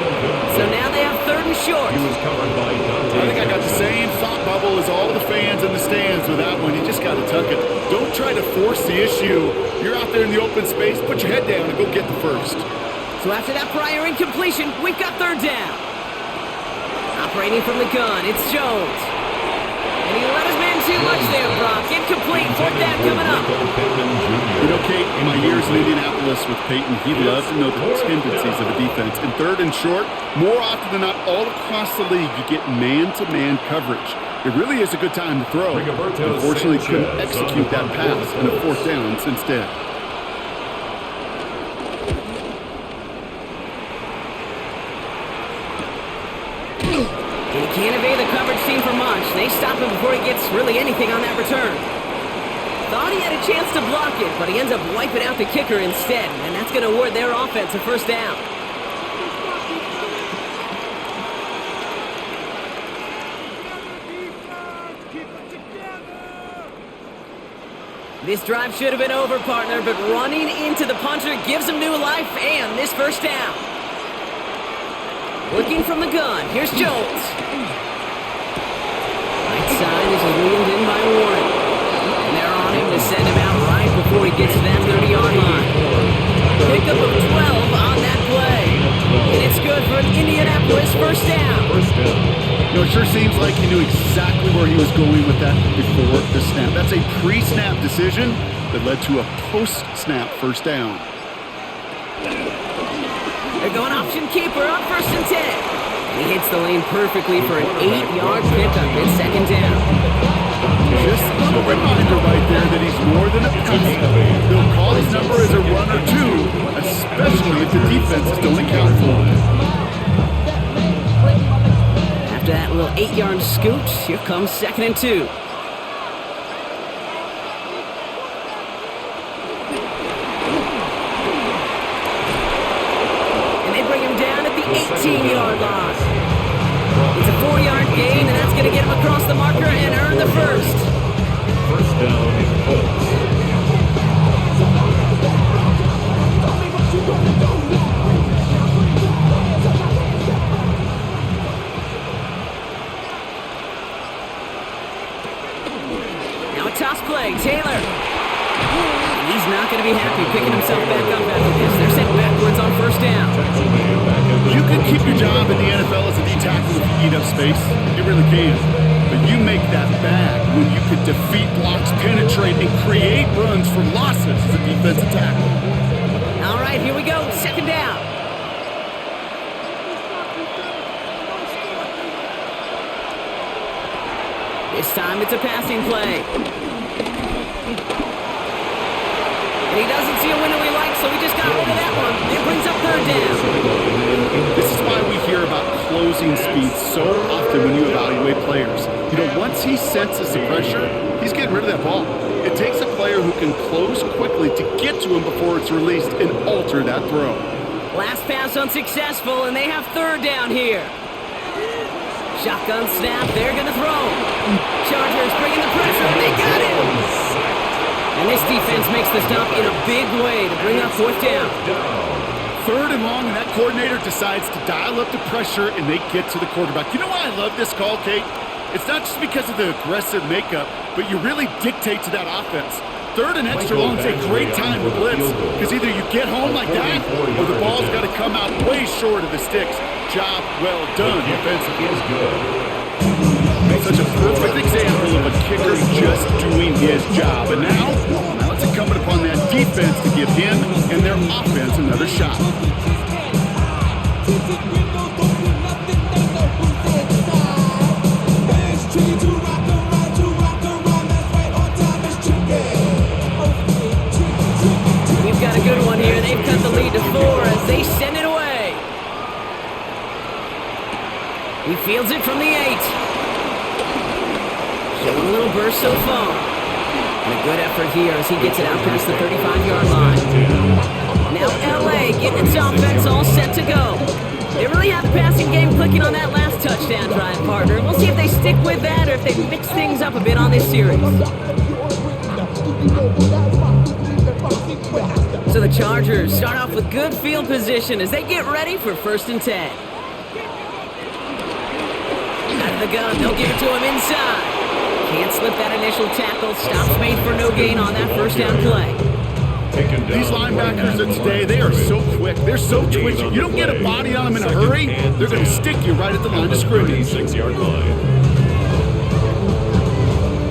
So now they have 3rd and short. He was covered by Dante. I think I got the same thought bubble as all the fans in the stands with that one. You just got to tuck it. Don't try to force the issue. You're out there in the open space. Put your head down and go get the first. So after that prior incompletion, we've got 3rd down. Operating from the gun, it's Jones. And he let his man too much there, Brock. Incomplete. 4th down coming up. You know, Kate, in my years in Indianapolis with Peyton, he loves to know the tendencies of the defense. In 3rd and short, more often than not, all across the league, you get man-to-man coverage. It really is a good time to throw. Unfortunately, couldn't execute that pass and a 4th down instead. He can't evade the coverage team for much. They stop him before he gets really anything on that return. Thought he had a chance to block it, but he ends up wiping out the kicker instead, and that's going to award their offense a 1st down. This drive should have been over, partner, but running into the punter gives him new life and this 1st down. Looking from the gun, here's Jones. Right side, this is wheeled in by Warren. And they're on him to send him out right before he gets to that 30-yard line. Pickup of 12 on that play. And it's good for an Indianapolis 1st down. You know, it sure seems like he knew exactly where he was going with that before the snap. That's a pre-snap decision that led to a post-snap 1st down. They're going option keeper on 1st and 10. He hits the lane perfectly for an 8-yard pickup. It's 2nd down. Just a little reminder right there that he's more than a passer. They'll call his number as a run or two, especially if the defenses don't account for it. After that little 8-yard scoot, here comes 2nd and 2. And they bring him down at the 18-yard line. It's a 4-yard gain, and that's going to get him across the marker and earn the 1st. 1st down in Colts. Now a toss play, Taylor. And he's not going to be happy picking himself back up after this. They're sent backwards on 1st down. You can keep your job in the NFL as a D-tackle if you eat up space. You really can. But you make that bad when you could defeat blocks, penetrate, and create runs for losses as a defensive tackle. All right, here we go. 2nd down. This time it's a passing play. And he doesn't see a window he likes, so he just got rid of that one. It brings up 3rd down. This is why we hear about closing speed so often when you evaluate players. You know, once he senses the pressure, he's getting rid of that ball. It takes a player who can close quickly to get to him before it's released and alter that throw. Last pass unsuccessful, and they have 3rd down here. Shotgun snap, they're going to throw. Chargers bringing the pressure, and they got him. And this defense makes the stop in a big way to bring up 4th down. 3rd and long, and that coordinator decides to dial up the pressure, and they get to the quarterback. You know why I love this call, Kate? It's not just because of the aggressive makeup, but you really dictate to that offense. 3rd and extra long is a great time to blitz, because either you get home like that, or the ball's got to come out way short of the sticks. Job well done defensively. Such a perfect example of a kicker just doing his job. And now it's incumbent upon that defense to give him and their offense another shot. We've got a good one here. They've cut the lead to 4 as they send it away. He fields it from the 8. Showing a little burst so far. And a good effort here as he gets it out past the 35-yard line. Now LA getting its offense all set to go. They really have the passing game clicking on that last touchdown drive, partner. partner. We'll see if they stick with that or if they mix things up a bit on this series. So the Chargers start off with good field position as they get ready for 1st and 10. Out of the gun, they'll give it to him inside. Can't slip that initial tackle. Stops made for no gain on that 1st down play. These linebackers of today, they are so quick. They're so twitchy. You don't get a body on them in a hurry, they're going to stick you right at the line of scrimmage. 6-yard line.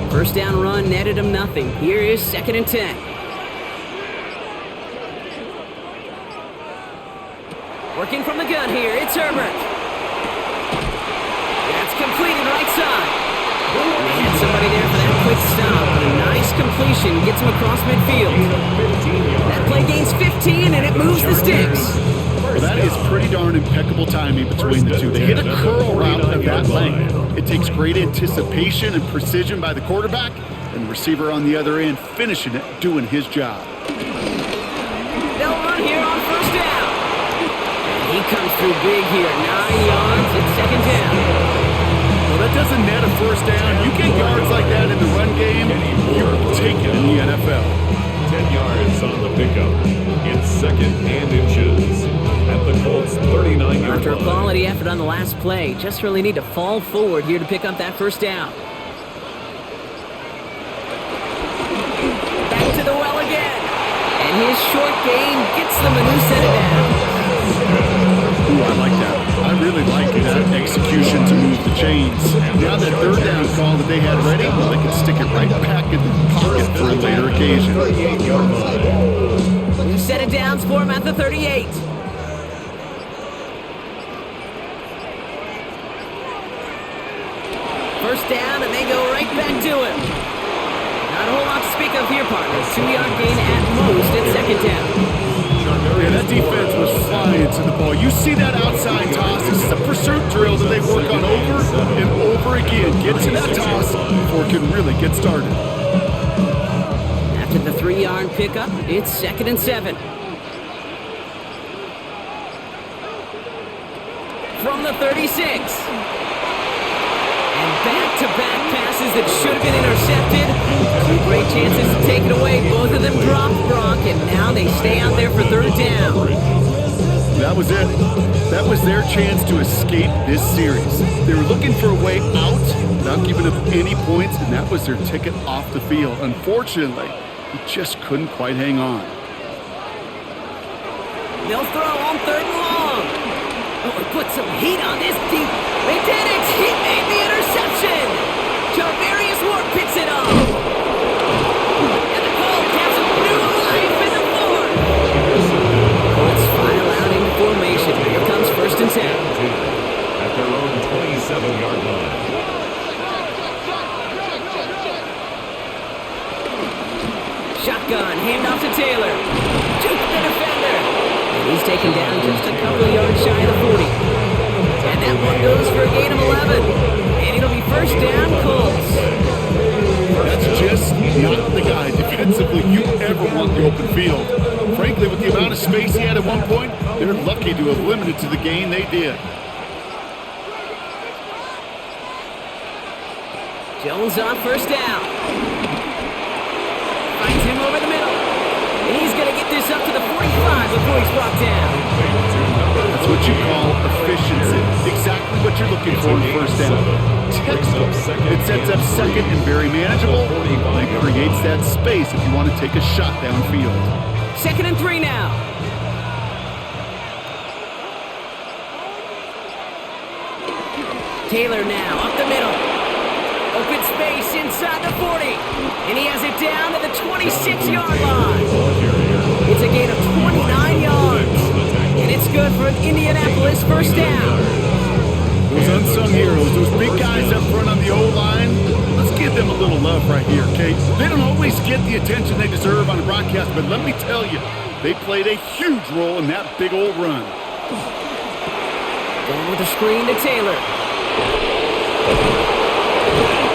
1st down run netted him nothing. Here is 2nd and 10. Working from the gun here, it's Herbert. That's completed right side. They had somebody there for that quick stop, but a nice completion gets him across midfield. That play gains 15, and it moves the sticks. Well, that is pretty darn impeccable timing between the two. They hit a curl route of that length. It takes great anticipation and precision by the quarterback, and the receiver on the other end finishing it, doing his job. They'll run here on 1st down. And he comes through big here, 9 yards and 2nd down. Well, that doesn't net a 1st down. You get yards like that in the run game, you're taking in the NFL. 10 yards on the pickup. It's 2nd and inches at the Colts 39-yard After a line. quality effort on the last play, just really need to fall forward here to pick up that 1st down. Back to the well again. And his short gain gets them a new set of downs. Ooh, I like that. I really like that execution to move the chains. Now that 3rd down call that they had ready, well, they can stick it right back in the pocket for a later occasion. 38-yard line. New set of downs for him at the 38. First down, and they go right back to him. Not a whole lot to speak of here, partners. 2-yard gain at most at 2nd down. Yeah, that defense was flying to the ball. You see that outside toss. This is a pursuit drill that they work on over and over again. Get to that toss before it can really get started. After the 3-yard pickup, it's 2nd and 7. From the 36. And back-to-back passes that should have been intercepted. 2 great chances to take it away. Both of them dropped Brock, and now they stay out there for 3rd down. That was it. That was their chance to escape this series. They were looking for a way out without giving up any points, and that was their ticket off the field. Unfortunately, he just couldn't quite hang on. They'll throw on 3rd and long. Oh, put some heat on this deep. They did it! He made the interception! Javarius Ward picks it up! And the Colts have some new life in the fourth! Colts file out into formation. Here comes 1st and 10. At their own 27-yard line. Shotgun, handoff to Taylor. Juke the defender. And he's taken down just a couple of yards shy of the 40. And that one goes for a gain of 11. And it'll be 1st down, Colts. That's just not the guy defensively you ever want in the open field. Frankly, with the amount of space he had at one point, they're lucky to have limited to the gain they did. Jones on 1st down. Finds him over the middle. And he's going to get this up to the 45 before he's brought down. That's what you call efficiency. Exactly what you're looking for in 1st down. Textbook. It sets up 2nd and very manageable. And it creates that space if you want to take a shot downfield. 2nd and 3 now. Taylor now up the middle. Open space inside the 40. And he has it down to the 26-yard line. It's a gain of 29 yards. And it's good for an Indianapolis 1st down. Those unsung heroes, those big guys up front on the O-line, let's give them a little love right here, okay? They don't always get the attention they deserve on a broadcast, but let me tell you, they played a huge role in that big old run. Going with the screen to Taylor.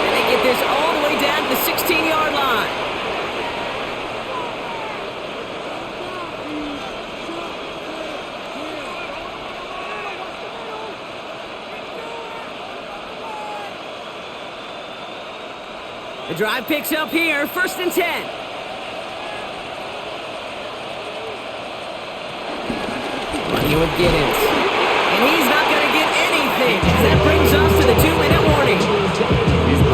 And they get this all the way down to the 16-yard line. The drive picks up here, 1st and 10. Lucky with Giddens. And he's not going to get anything. That brings us to the 2-minute warning.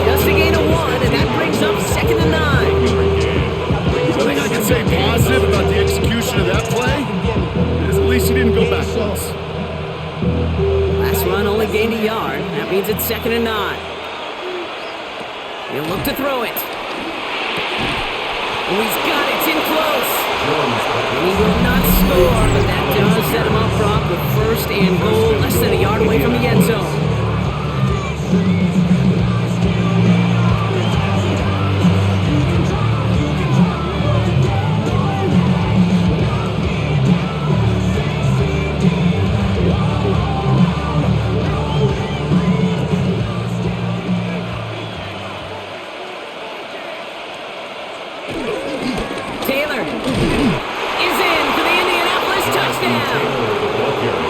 Just a gain of 1, and that brings up 2nd and 9. Something I can say positive about the execution of that play is at least he didn't go backwards. Last run only gained a yard. That means it's 2nd and 9. He'll look to throw it. Oh, he's got it. It's in close. And he will not score, but that does set him up, Brock, with 1st and goal, less than a yard away from the end zone. Taylor is in for the Indianapolis touchdown.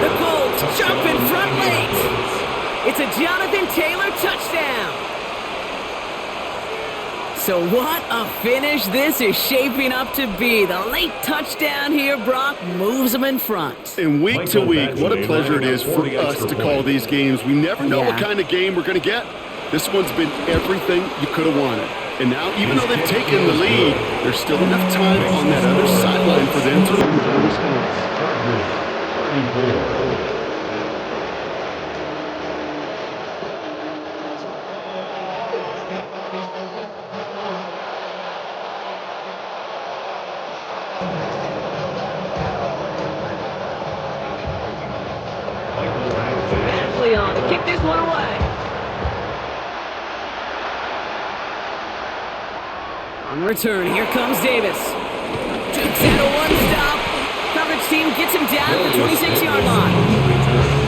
The Colts jump in front late. It's a Jonathan Taylor touchdown. So what a finish this is shaping up to be. The late touchdown here, Brock, moves them in front. And week to week, what a pleasure it is for us to call these games. We never know what kind of game we're going to get. This one's been everything you could have wanted. And now, even though they've taken the lead, there's still enough time on that other sideline for them to... Leon to kick this one away. On return, here comes Davis. Jukes out a one-stop. Coverage team gets him down at the 26-yard line.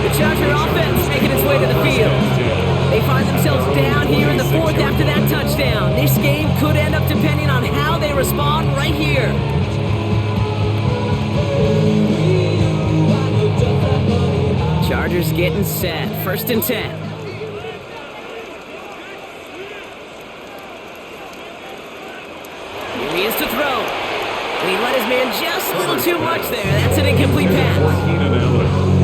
The Charger offense making its way to the field. They find themselves down here in the 4th after that touchdown. This game could end up depending on how they respond right here. Chargers getting set. 1st and 10. Here he is to throw. And he let his man just a little too much there. That's an incomplete pass.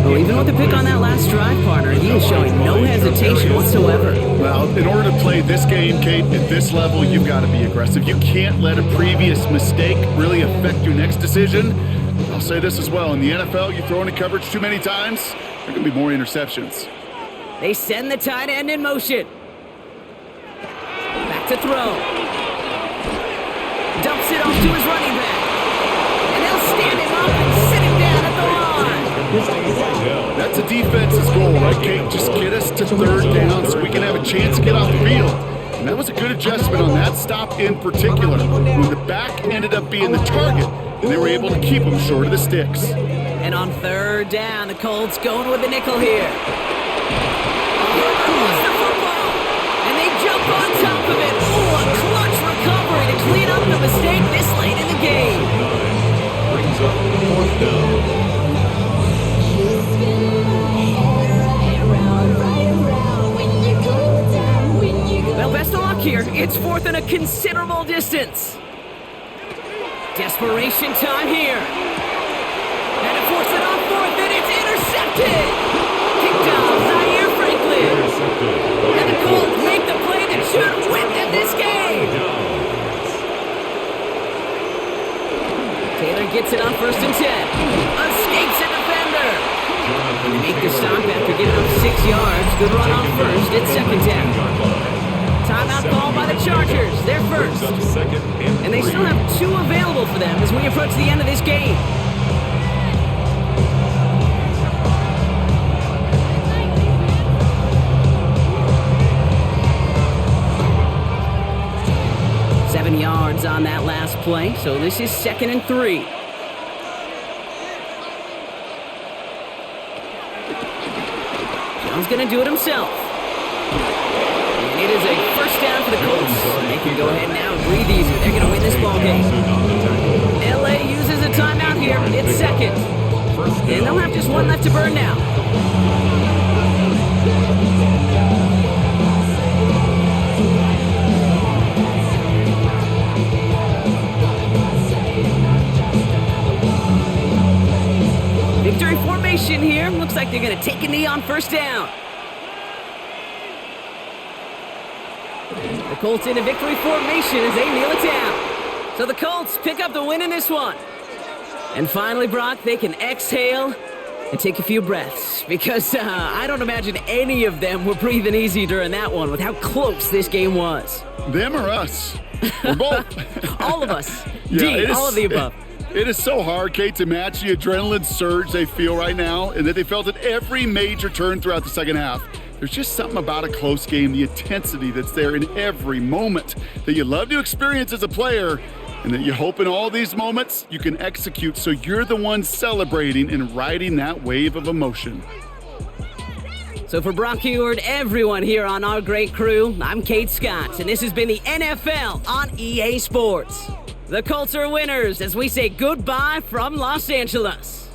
Well, even with the pick on that last drive, partner, he is showing no hesitation whatsoever. Well, in order to play this game, Kate, at this level, you've got to be aggressive. You can't let a previous mistake really affect your next decision. I'll say this as well. In the NFL, you throw into coverage too many times, there can be more interceptions. They send the tight end in motion. Back to throw. Dumps it off to his running back. And they'll stand him up and sit him down at the line. That's a defense's goal, right, Kate? Just get us to 3rd down so we can have a chance to get off the field. And that was a good adjustment on that stop in particular, when the back ended up being the target, and they were able to keep him short of the sticks. And on 3rd down, the Colts going with the nickel here. Lost the football, and they jump on top of it. Oh, a clutch recovery to clean up the mistake this late in the game. Brings up 4th down. Well, best of luck here. It's 4th and a considerable distance. Desperation time here. And to force it on 4th, and it's intercepted. Kicked off Zaire Franklin. And the Colts make the play that should win them this game. Taylor gets it on 1st and 10. Escapes a defender. And they make the stop after getting up 6 yards. Good run on 1st. It's 2nd down. Timeout called by the Chargers. They're first. And they still have 2 available for them as we approach the end of this game. Seven yards on that last play, so this is 2nd and 3. Jones going to do it himself. And it is a 1st down for the Colts. They can go ahead now and breathe easy. They're going to win this ball game. LA uses a timeout here. It's 2nd. And they'll have just 1 left to burn now. like they're going to take a knee on first down. The Colts in a victory formation as they kneel it down. So the Colts pick up the win in this one. And finally, Brock, they can exhale and take a few breaths, because I don't imagine any of them were breathing easy during that one with how close this game was. Them or us? We're both. All of us. Yeah, all of the above. It is so hard, Kate, to match the adrenaline surge they feel right now and that they felt at every major turn throughout the second half. There's just something about a close game, the intensity that's there in every moment that you love to experience as a player, and that you hope in all these moments you can execute so you're the one celebrating and riding that wave of emotion. So for Brock Eward, everyone here on our great crew, I'm Kate Scott, and this has been the NFL on EA Sports. The Colts are winners as we say goodbye from Los Angeles.